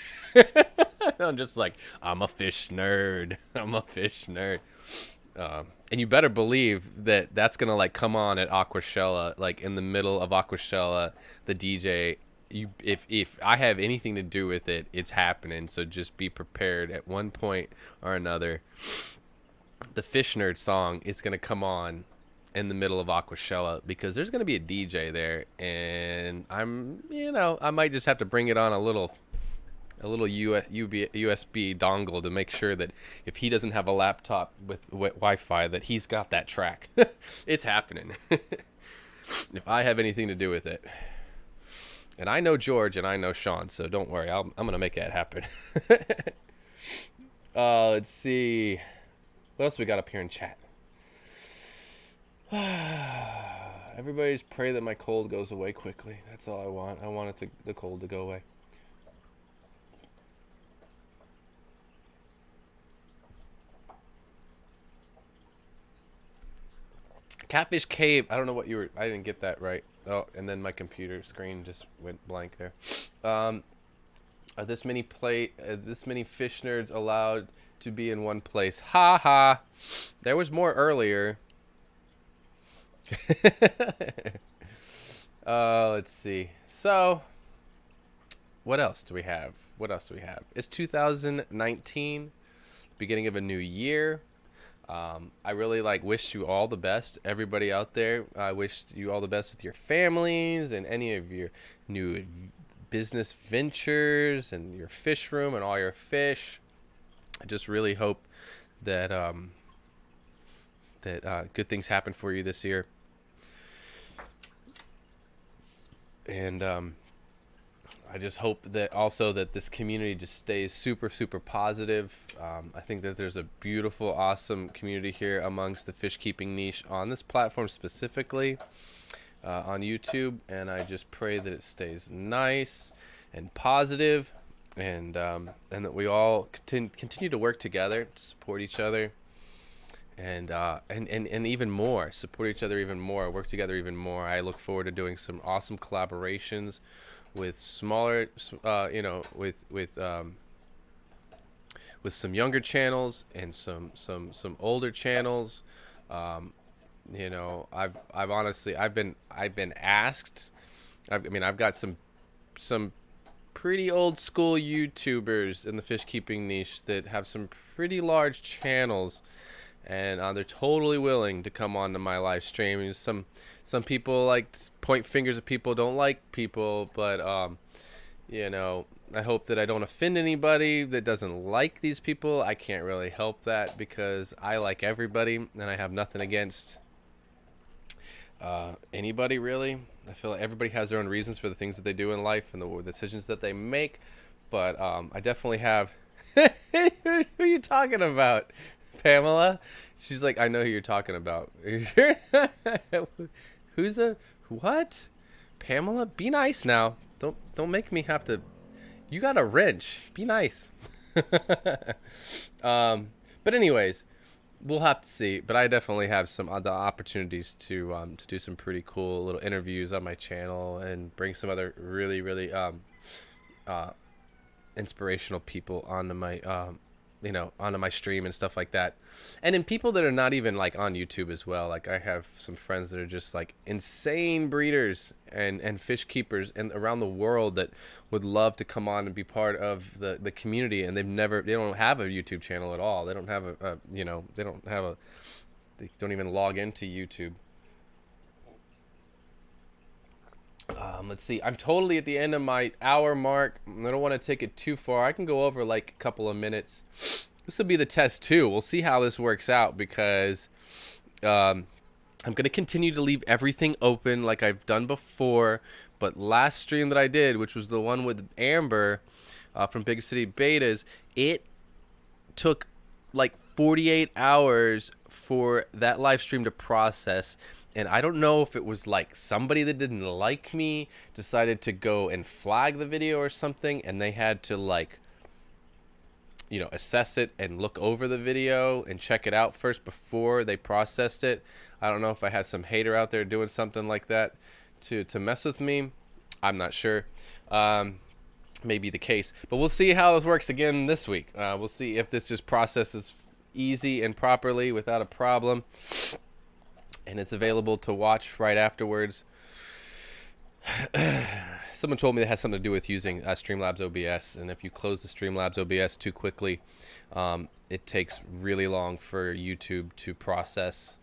I'm just like, I'm a fish nerd. I'm a fish nerd. And you better believe that that's gonna like come on at Aquashella, like in the middle of Aquashella, the DJ. If I have anything to do with it, it's happening. So just be prepared. At one point or another, the fish nerd song is gonna come on in the middle of Aquashella, because there's gonna be a DJ there, and I might just have to bring it on a little USB dongle to make sure that if he doesn't have a laptop with Wi-Fi, that he's got that track. It's happening. If I have anything to do with it. And I know George and I know Sean, so don't worry. I'm going to make that happen. Let's see. What else we got up here in chat? Everybody's pray that my cold goes away quickly. That's all I want. I want the cold to go away. Catfish Cave. I don't know what you were. I didn't get that right. Oh, and then my computer screen just went blank there. Are this many fish nerds allowed to be in one place? Ha ha. There was more earlier. Let's see. So, what else do we have? It's 2019, beginning of a new year. I really wish you all the best, everybody out there. I wish you all the best with your families and any of your new business ventures and your fish room and all your fish. I just really hope that good things happen for you this year. And I just hope that also that this community just stays super, super positive. I think that there's a beautiful, awesome community here amongst the fish keeping niche on this platform specifically, on YouTube. And I just pray that it stays nice and positive, and that we all continue to work together to support each other, and even more, support each other even more, work together even more. I look forward to doing some awesome collaborations with smaller, with some younger channels and some older channels. I've been asked. I've got some pretty old school YouTubers in the fish keeping niche that have some pretty large channels, and they're totally willing to come on to my live stream. Some people like to point fingers at people, don't like people, but I hope that I don't offend anybody that doesn't like these people. I can't really help that because I like everybody, and I have nothing against anybody really. I feel like everybody has their own reasons for the things that they do in life and the decisions that they make. But I definitely have. Who are you talking about, Pamela? She's like, I know who you're talking about. Who's the what? Pamela, be nice now. Don't make me have to. You got a wrench. Be nice. But anyways, we'll have to see. But I definitely have some other opportunities to do some pretty cool little interviews on my channel and bring some other really inspirational people onto my onto my stream and stuff like that. And then people that are not even like on YouTube as well. Like I have some friends that are just like insane breeders and fish keepers and around the world that would love to come on and be part of the community, and they don't have a YouTube channel at all. They don't have they don't even log into YouTube. Let's see. I'm totally at the end of my hour mark. I don't want to take it too far. I can go over like a couple of minutes. This will be the test too. We'll see how this works out, because I'm going to continue to leave everything open like I've done before. But last stream that I did, which was the one with Amber from Big City Betas, it took like 48 hours for that live stream to process. And I don't know if it was like somebody that didn't like me decided to go and flag the video or something, and they had to like, assess it and look over the video and check it out first before they processed it. I don't know if I had some hater out there doing something like that to mess with me. I'm not sure. May be the case. But we'll see how this works again this week. We'll see if this just processes easy and properly without a problem, and it's available to watch right afterwards. Someone told me that has something to do with using Streamlabs OBS, and if you close the Streamlabs OBS too quickly, it takes really long for YouTube to process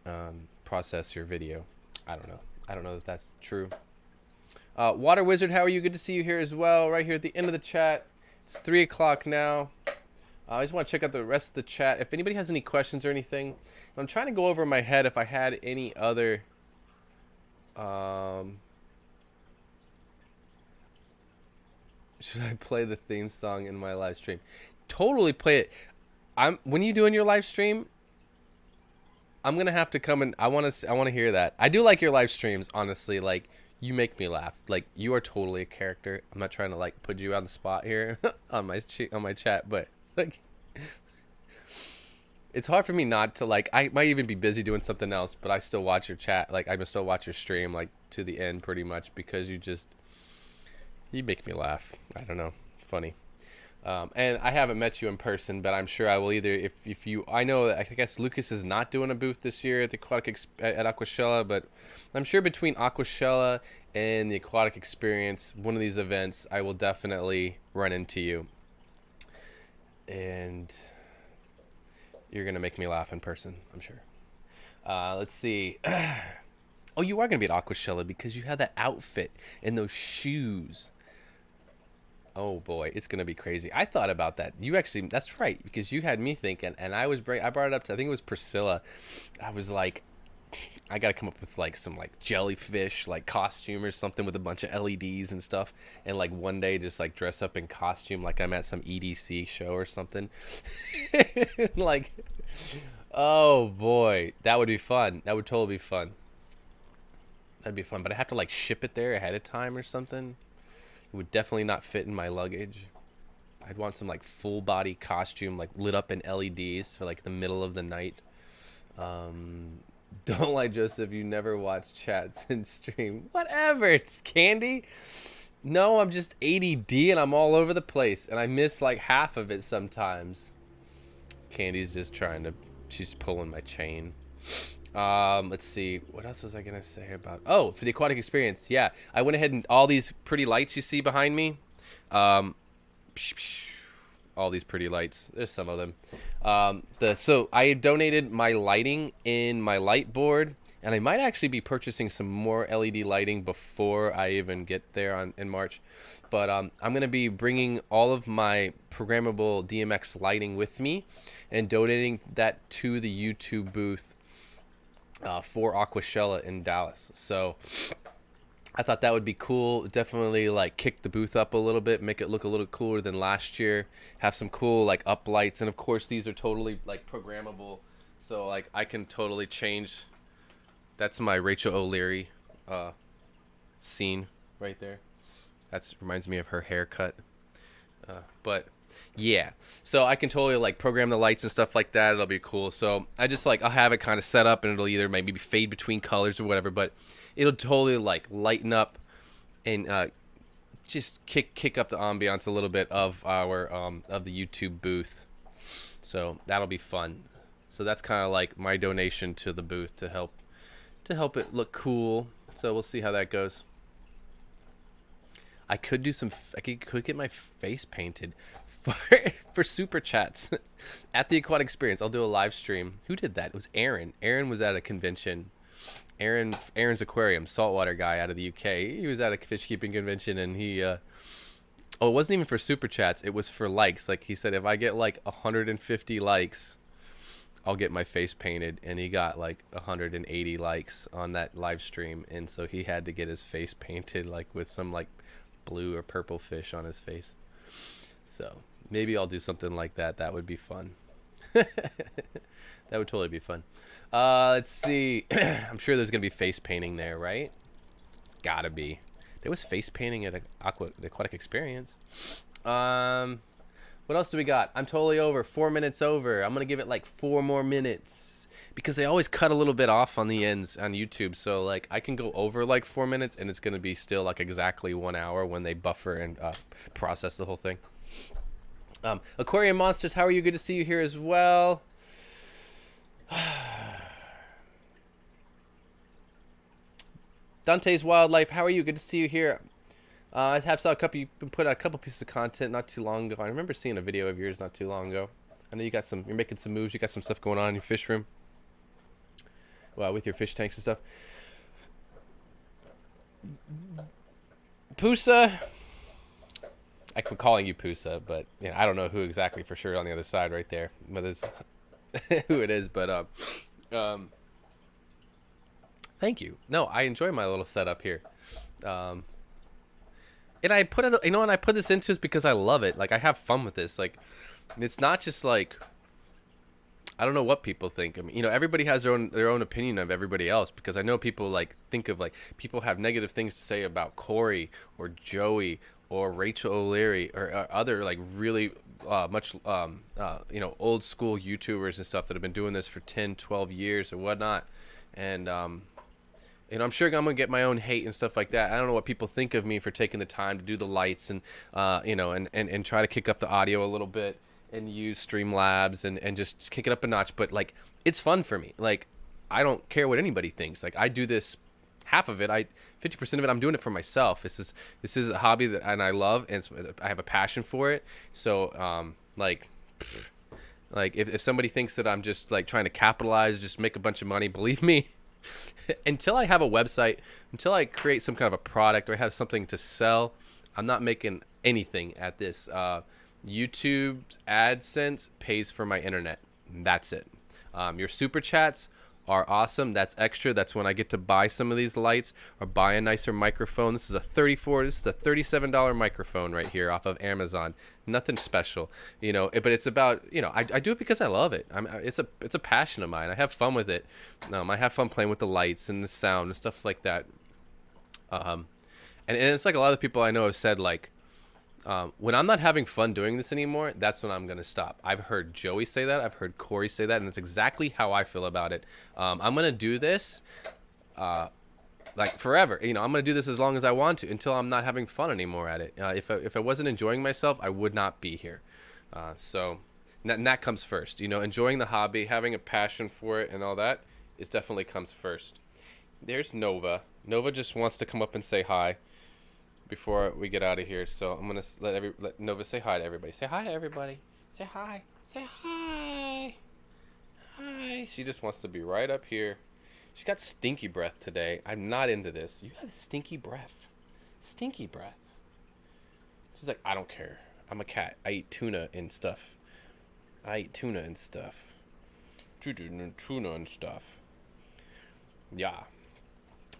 your video. I don't know if that's true. Water Wizard, how are you? Good to see you here as well, right here at the end of the chat. It's 3 o'clock now. I just want to check out the rest of the chat. If anybody has any questions or anything, I'm trying to go over in my head if I had any other should I play the theme song in my live stream? Totally play it. When you doing your live stream, I'm gonna have to come and I want to hear that. I do like your live streams, honestly. Like, you make me laugh. Like, you are totally a character. I'm not trying to like put you on the spot here on my chat, but like, it's hard for me not to like. I might even be busy doing something else, but I still watch your chat. Like, I still watch your stream like to the end, pretty much, because you make me laugh. I don't know, funny. And I haven't met you in person, but I'm sure I will either. If you, I know, I guess Lucas is not doing a booth this year at the at Aquashella, but I'm sure between Aquashella and the Aquatic Experience, one of these events, I will definitely run into you, and you're gonna make me laugh in person, I'm sure. Let's see. Oh, you are gonna be at Aquashella because you have that outfit and those shoes. Oh boy, it's gonna be crazy. I thought about that. You actually, that's right, because you had me thinking, and I brought it up to, I think it was Priscilla. I was like, I gotta come up with like some like jellyfish like costume or something with a bunch of LEDs and stuff, and like one day just like dress up in costume like I'm at some EDC show or something. Like, oh boy, that would be fun. That would totally be fun. That'd be fun, but I have to like ship it there ahead of time or something. It would definitely not fit in my luggage. I'd want some like full body costume, like lit up in LEDs for like the middle of the night. Don't lie, Joseph. You never watch chats and stream. Whatever. It's Candy. No, I'm just ADD and I'm all over the place, and I miss like half of it sometimes. Candy's just she's pulling my chain. Let's see, what else was I gonna say about, oh, for the Aquatic Experience, yeah, I went ahead and all these pretty lights you see behind me, all these pretty lights, there's some of them, so I donated my lighting in my light board, and I might actually be purchasing some more LED lighting before I even get there in March, but I'm gonna be bringing all of my programmable DMX lighting with me and donating that to the YouTube booth for Aquashella in Dallas. So I thought that would be cool. Definitely like kick the booth up a little bit, make it look a little cooler than last year. Have some cool like up lights, and of course these are totally like programmable. So like I can totally change. That's my Rachel O'Leary scene right there. That reminds me of her haircut. But yeah, so I can totally like program the lights and stuff like that. It'll be cool. So I just like I'll have it kind of set up, and it'll either maybe fade between colors or whatever, but it'll totally like lighten up and just kick up the ambiance a little bit of our of the YouTube booth. So that'll be fun. So that's kind of like my donation to the booth to help it look cool. So we'll see how that goes. I could do some. I could get my face painted for super chats at the Aquatic Experience. I'll do a live stream. Who did that? It was Aaron. Aaron was at a convention. Aaron's Aquarium, saltwater guy out of the UK. He was at a fish keeping convention, and he oh, it wasn't even for super chats. It was for likes. Like he said, if I get like 150 likes, I'll get my face painted, and he got like 180 likes on that live stream, and so he had to get his face painted like with some like blue or purple fish on his face. So maybe I'll do something like that. That would be fun. That would totally be fun. Let's see. I'm sure there's gonna be face painting there, right? Gotta be. There was face painting at the Aquatic Experience. What else do we got? I'm totally over. 4 minutes over. I'm gonna give it like 4 more minutes because they always cut a little bit off on the ends on YouTube. So like I can go over like 4 minutes and it's gonna be still like exactly 1 hour when they buffer and process the whole thing. Aquarium Monsters, how are you? Good to see you here as well. Dante's Wildlife, how are you? Good to see you here. I have saw a couple. You put out a couple pieces of content not too long ago. I remember seeing a video of yours not too long ago. I know you got some. You're making some moves. You got some stuff going on in your fish room. Well, with your fish tanks and stuff. Pusa. I keep calling you Pusa, but you know, I don't know who exactly for sure on the other side right there. But it's who it is. But thank you. No, I enjoy my little setup here. And I put it, you know, and I put this into is because I love it. Like I have fun with this. Like it's not just like I don't know what people think. I mean, you know, everybody has their own opinion of everybody else because I know people like think of like people have negative things to say about Corey or Joey or Rachel O'Leary or other like really much you know, old school YouTubers and stuff that have been doing this for 10, 12 years or whatnot. And you know, I'm sure I'm gonna get my own hate and stuff like that. I don't know what people think of me for taking the time to do the lights and you know, and try to kick up the audio a little bit and use Streamlabs and just kick it up a notch. But like, it's fun for me. Like, I don't care what anybody thinks. Like, I do this, half of it, 50% of it, I'm doing it for myself. This is a hobby that and I love, and I have a passion for it. So like if somebody thinks that I'm just like trying to capitalize, just make a bunch of money, believe me. Until I have a website, until I create some kind of a product or have something to sell, I'm not making anything at this. YouTube's AdSense pays for my internet. That's it. Your super chats are awesome. That's extra. That's when I get to buy some of these lights or buy a nicer microphone. This is a $37 microphone right here off of Amazon. Nothing special, you know, but it's about, you know, I do it because I love it. It's a passion of mine. I have fun with it. I have fun playing with the lights and the sound and stuff like that. And it's like a lot of people I know have said like, when I'm not having fun doing this anymore, that's when I'm going to stop. I've heard Joey say that. I've heard Corey say that. And that's exactly how I feel about it. I'm going to do this like forever. You know, I'm going to do this as long as I want to until I'm not having fun anymore at it. If I wasn't enjoying myself, I would not be here. So that comes first. You know, enjoying the hobby, having a passion for it and all that is definitely comes first. There's Nova. Nova just wants to come up and say hi before we get out of here, so I'm gonna let Nova say hi to everybody. Say hi to everybody. Say hi. Say hi. Hi. She just wants to be right up here. She got stinky breath today. I'm not into this. You have stinky breath. Stinky breath. She's like, I don't care. I'm a cat. I eat tuna and stuff. I eat tuna and stuff. Tuna and stuff. Yeah.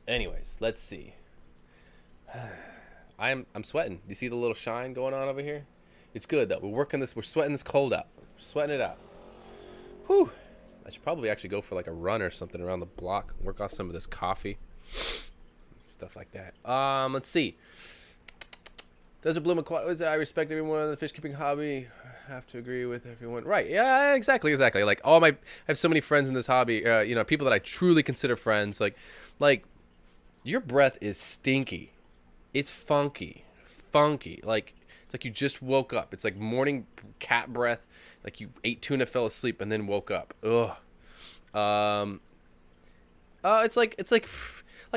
Anyways, let's see. I'm sweating. Do you see the little shine going on over here? It's good though. We're working this. We're sweating this cold out. We're sweating it out. Whew. I should probably actually go for like a run or something around the block. Work off some of this coffee. Stuff like that. Let's see. Doesn't Bloom Aquatics. I respect everyone in the fish keeping hobby. I have to agree with everyone. Right. Yeah, exactly. Like I have so many friends in this hobby, you know, people that I truly consider friends. Like your breath is stinky. It's funky. Like it's like you just woke up. It's like morning cat breath. Like you ate tuna, fell asleep, and then woke up. Ugh. It's like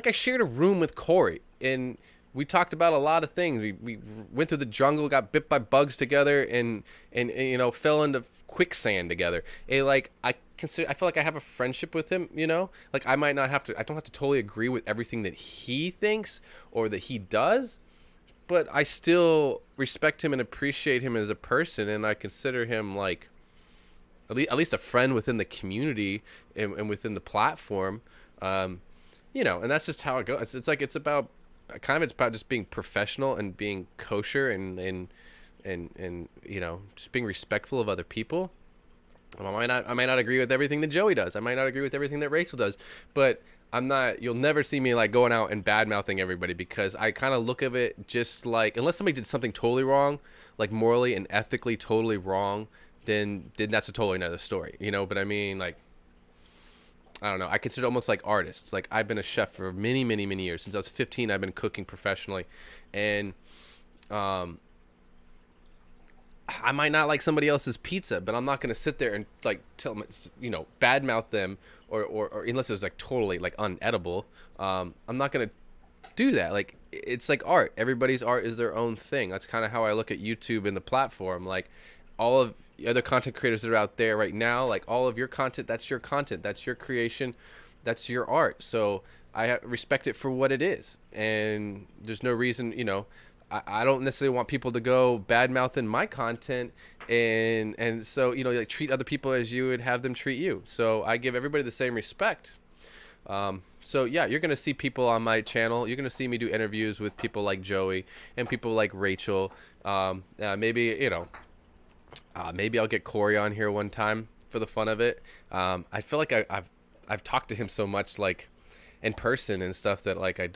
I shared a room with Corey, and we talked about a lot of things. We went through the jungle, got bit by bugs together, and you know, fell into quicksand together. And like I feel like I have a friendship with him. You know, like I don't have to totally agree with everything that he thinks or that he does, but I still respect him and appreciate him as a person, and I consider him like at least a friend within the community and within the platform. You know, and that's just how it goes. It's about just being professional and being kosher and you know, just being respectful of other people. I might not agree with everything that Joey does. I might not agree with everything that Rachel does, but you'll never see me like going out and bad mouthing everybody, because I kind of look at it just like, unless somebody did something totally wrong, like morally and ethically totally wrong, then that's a totally another story, you know. But I mean, like, I don't know. I consider almost like artists. Like I've been a chef for many, many, many years. Since I was 15, I've been cooking professionally, and I might not like somebody else's pizza, but I'm not going to sit there and like tell them, you know, badmouth them, or unless it was like totally like unedible. I'm not going to do that. Like it's like art. Everybody's art is their own thing. That's kind of how I look at YouTube and the platform. Like all of the other content creators that are out there right now, like all of your content, that's your creation, that's your art. So I respect it for what it is, and there's no reason, you know, I don't necessarily want people to go bad mouthing my content, and so, you know, like treat other people as you would have them treat you. So I give everybody the same respect. So yeah, you're gonna see people on my channel. You're gonna see me do interviews with people like Joey and people like Rachel. Maybe, you know, maybe I'll get Corey on here one time for the fun of it. I feel like I've talked to him so much, like in person and stuff, that like I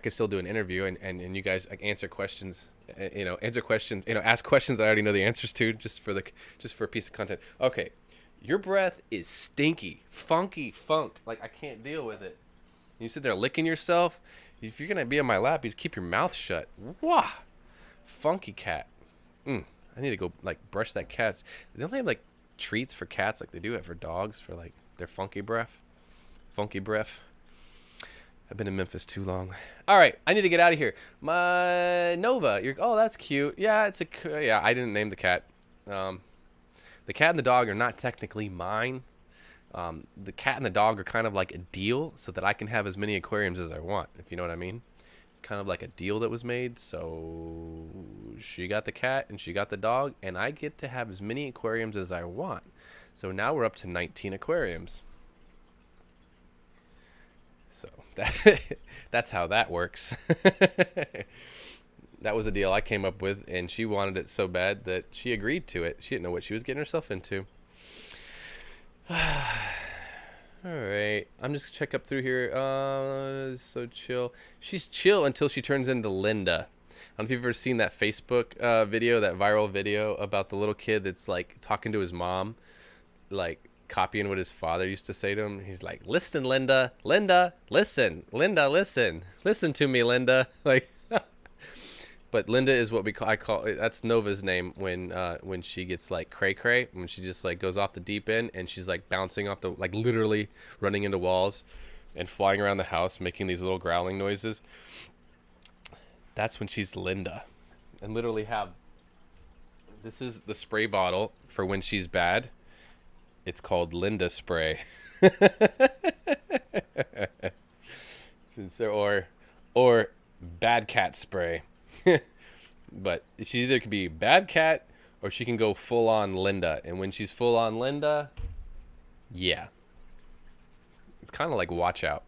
could still do an interview and you guys like answer questions, you know, ask questions that I already know the answers to, just for a piece of content. Okay, your breath is stinky, funky funk. Like I can't deal with it. You sit there licking yourself. If you're gonna be on my lap, you keep your mouth shut. Wah, funky cat. I need to go like brush that cat's. Don't they have like treats for cats like they do it for dogs for like their funky breath? Funky breath. I've been in Memphis too long. All right, I need to get out of here. My Nova. Oh, that's cute. Yeah, yeah. I didn't name the cat. The cat and the dog are not technically mine. The cat and the dog are kind of like a deal, so that I can have as many aquariums as I want, if you know what I mean. Kind of like a deal that was made. So she got the cat and she got the dog, and I get to have as many aquariums as I want. So now we're up to 19 aquariums. So that's how that works. That was a deal I came up with, and she wanted it so bad that she agreed to it. She didn't know what she was getting herself into. All right, I'm just gonna check up through here. So chill. She's chill until she turns into Linda. I don't know if you've ever seen that Facebook video, that viral video about the little kid that's like talking to his mom, like copying what his father used to say to him. He's like, "Listen, Linda, Linda, listen, Linda, listen to me, Linda." Like, but Linda is what I call that's Nova's name when she gets like cray, when she just like goes off the deep end and she's like bouncing off the, like literally running into walls and flying around the house making these little growling noises. That's when she's Linda. And literally this is the spray bottle for when she's bad. It's called Linda spray. or bad cat spray. But she either could be bad cat or she can go full on Linda. And when she's full on Linda, yeah, It's kind of like Watch Out.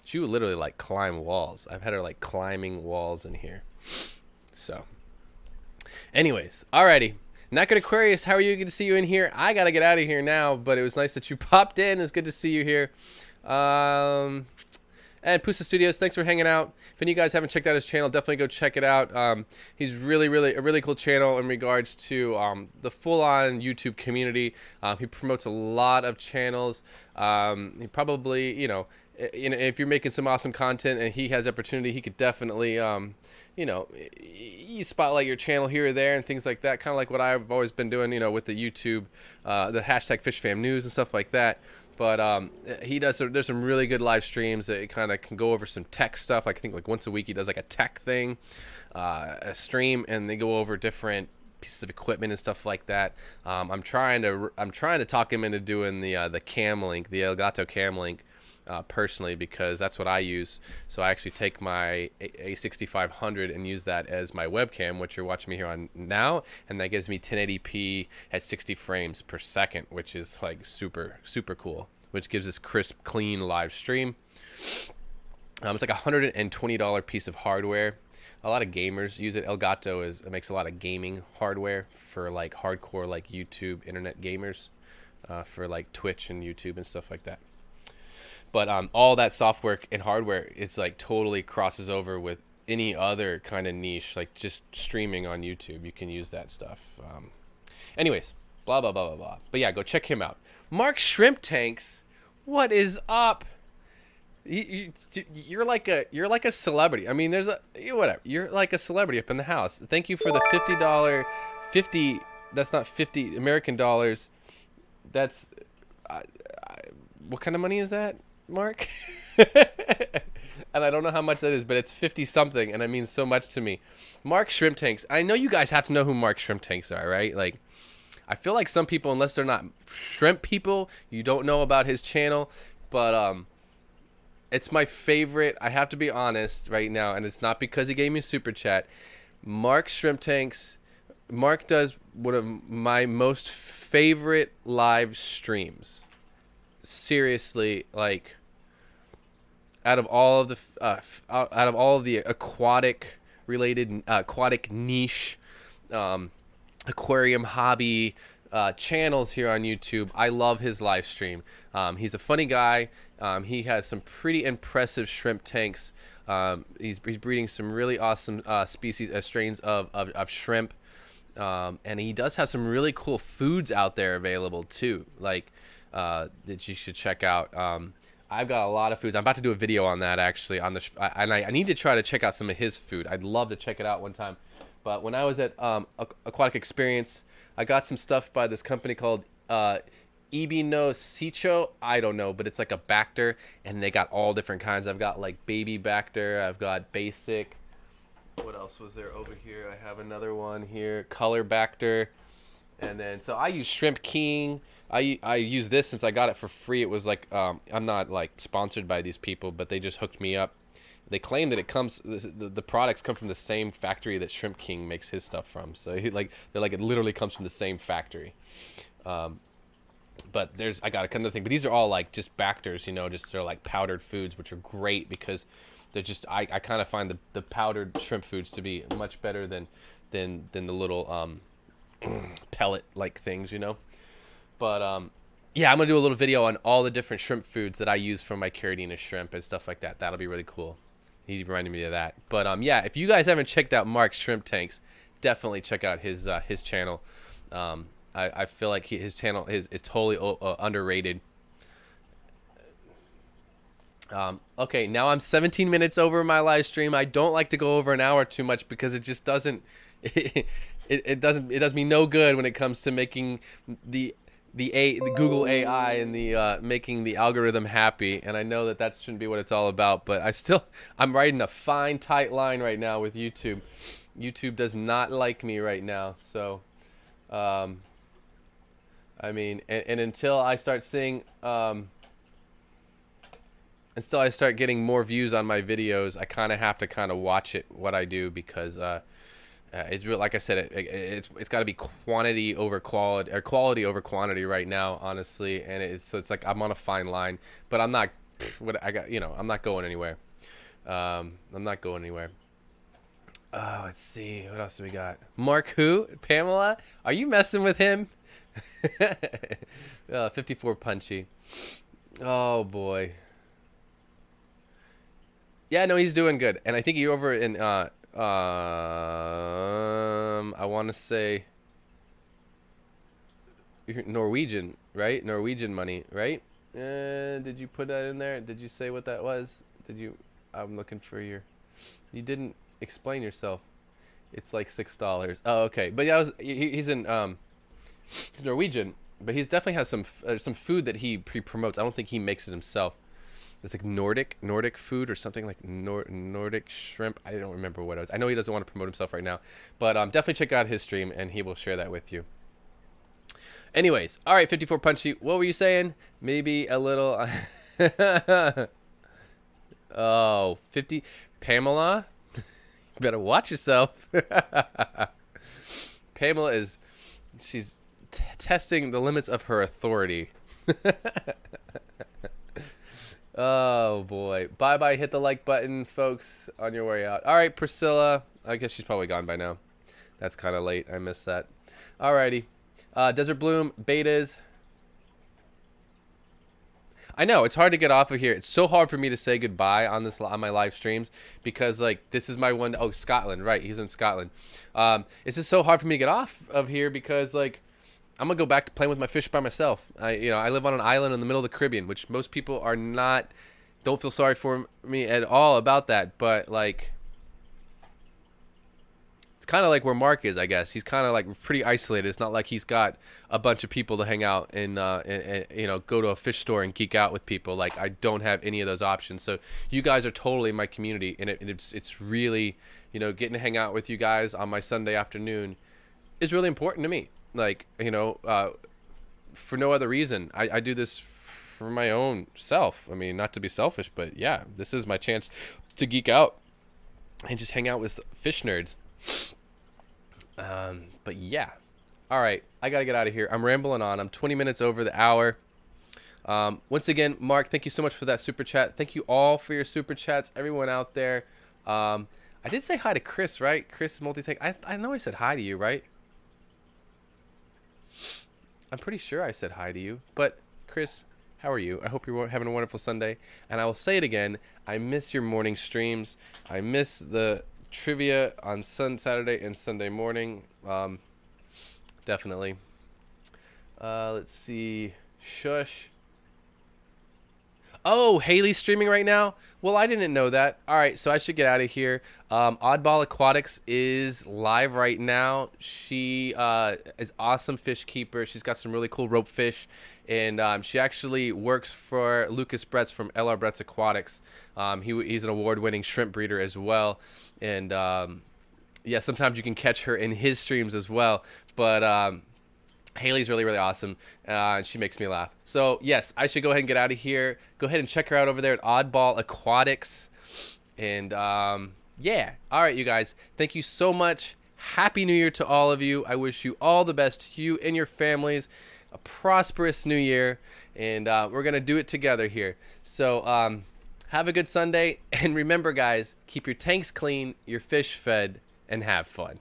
She would literally like climb walls. I've had her like climbing walls in here. So, anyways, alrighty. Not good Aquarius, how are you? Good to see you in here. I gotta get out of here now, but it was nice that you popped in. It's good to see you here. And Pusa Studios, thanks for hanging out. If any of you guys haven't checked out his channel, definitely go check it out. He's really a really cool channel in regards to the full-on YouTube community. He promotes a lot of channels. He probably, you know, if you're making some awesome content and he has opportunity, he could definitely, you know, you spotlight your channel here or there and things like that. Kind of like what I've always been doing, you know, with the YouTube, the hashtag FishFamNews and stuff like that. But he does. There's some really good live streams that kind of can go over some tech stuff. Like I think like once a week he does like a tech thing, a stream, and they go over different pieces of equipment and stuff like that. I'm trying to talk him into doing the cam link, the Elgato cam link, personally, because that's what I use. So I actually take my A6500 and use that as my webcam, which you're watching me here on now, and that gives me 1080p at 60 frames per second, which is like super cool, which gives this crisp, clean live stream. It's like a $120 piece of hardware. A lot of gamers use it. Elgato makes a lot of gaming hardware for like hardcore like YouTube internet gamers, for like Twitch and YouTube and stuff like that. But all that software and hardware, it's like totally crosses over with any other kind of niche, like just streaming on YouTube. You can use that stuff. Anyways, blah blah blah blah blah. But yeah, go check him out. Mark Shrimp Tanks, what is up? You're like a celebrity. I mean, there's whatever. You're like a celebrity up in the house. Thank you for the $50. That's not 50 American dollars. That's what kind of money is that, Mark? And I don't know how much that is, but it's 50 something, and it means so much to me. Mark Shrimp Tanks. I know you guys have to know who Mark Shrimp Tanks are, right? Like, I feel like some people, unless they're not shrimp people, you don't know about his channel. But it's my favorite. I have to be honest right now, and it's not because he gave me a super chat. Mark Shrimp Tanks. Mark does one of my most favorite live streams. Seriously, like out of all of the aquatic related aquatic niche aquarium hobby channels here on YouTube, I love his live stream. He's a funny guy. He has some pretty impressive shrimp tanks. He's breeding some really awesome species strains of shrimp, and he does have some really cool foods out there available too, like that you should check out. I've got a lot of foods. I'm about to do a video on that actually on the and I need to try to check out some of his food. I'd love to check it out one time. But when I was at Aquatic Experience, I got some stuff by this company called Ibi no Sicho. I don't know, but it's like a Bacter, and they got all different kinds. I've got like baby Bacter. I've got basic. What else was there over here? I have another one here, color Bacter. And then, so I use Shrimp King. I use this since I got it for free. It was like, I'm not like sponsored by these people, but they just hooked me up. They claim that it comes, the products come from the same factory that Shrimp King makes his stuff from. So they're like, it literally comes from the same factory. But I got another thing, but these are all like just Bacters, you know, just they're like powdered foods, which are great because they're just, I kind of find the powdered shrimp foods to be much better than the little pellet like things, you know. But yeah, I'm gonna do a little video on all the different shrimp foods that I use for my Caridina shrimp and stuff like that. That'll be really cool. He reminded me of that. But yeah, if you guys haven't checked out Mark's Shrimp Tanks, definitely check out his channel. I feel like his channel is totally underrated. Okay, now I'm 17 minutes over my live stream. I don't like to go over an hour too much because it just doesn't it does me no good when it comes to making the Google AI and the making the algorithm happy. And I know that shouldn't be what it's all about, but I'm riding a fine tight line right now with YouTube. YouTube does not like me right now, so I mean, and until I start seeing until I start getting more views on my videos, I kind of have to watch what I do, because It's real, like I said, it's got to be quantity over quality, or quality over quantity right now, honestly. And it's like I'm on a fine line, but I'm not. What I got, I'm not going anywhere. I'm not going anywhere. Let's see, what else do we got? Mark who? Pamela? Are you messing with him? 54 punchy. Oh boy. Yeah, no, he's doing good, and I think you're over in I want to say Norwegian, right? Norwegian money, right? Did you put that in there? Did you say what that was? Did you? I'm looking for your. You didn't explain yourself. It's like $6. Oh, okay. But yeah, he's in he's Norwegian, but he's definitely has some food that he promotes. I don't think he makes it himself. It's like Nordic food or something like Nordic shrimp. I don't remember what it was. I know he doesn't want to promote himself right now, but definitely check out his stream and he will share that with you. Anyways, all right, 54 punchy. What were you saying? Maybe a little. Oh, 50. Pamela, you better watch yourself. Pamela she's testing the limits of her authority. Oh boy. Bye bye. Hit the like button, folks, on your way out. All right, Priscilla. I guess she's probably gone by now. That's kind of late. I missed that. Alrighty. Desert Bloom, betas. I know it's hard to get off of here. It's so hard for me to say goodbye on my live streams because like this is my one. Oh, Scotland, right? He's in Scotland. It's just so hard for me to get off of here because like I'm gonna go back to playing with my fish by myself. I live on an island in the middle of the Caribbean, which most people don't feel sorry for me at all about that. But like, it's kind of like where Mark is, I guess. He's kind of like pretty isolated. It's not like he's got a bunch of people to hang out and go to a fish store and geek out with people. Like I don't have any of those options. So you guys are totally my community, and it's really getting to hang out with you guys on my Sunday afternoon is really important to me. Like for no other reason. I do this for my own self. I mean, not to be selfish, but yeah, this is my chance to geek out and just hang out with fish nerds. But yeah, all right, I gotta get out of here. I'm rambling on. I'm 20 minutes over the hour. Once again, Mark, thank you so much for that super chat. Thank you all for your super chats, everyone out there. I did say hi to Chris, right? Chris Multitank. I know I said hi to you, right? I'm pretty sure I said hi to you, but Chris, how are you? I hope you're having a wonderful Sunday. And I will say it again, I miss your morning streams. I miss the trivia on Saturday and Sunday morning. Definitely. Let's see. Shush. Oh, Haley's streaming right now? Well, I didn't know that. All right, so I should get out of here. Oddball Aquatics is live right now. She is awesome fish keeper. She's got some really cool rope fish. And she actually works for Lucas Bretz from LR Bretz Aquatics. He's an award-winning shrimp breeder as well. And, yeah, sometimes you can catch her in his streams as well. But Haley's really, really awesome, and she makes me laugh. So, yes, I should go ahead and get out of here. Go ahead and check her out over there at Oddball Aquatics. And, yeah. All right, you guys. Thank you so much. Happy New Year to all of you. I wish you all the best to you and your families. A prosperous New Year. And we're going to do it together here. So, have a good Sunday. And remember, guys, keep your tanks clean, your fish fed, and have fun.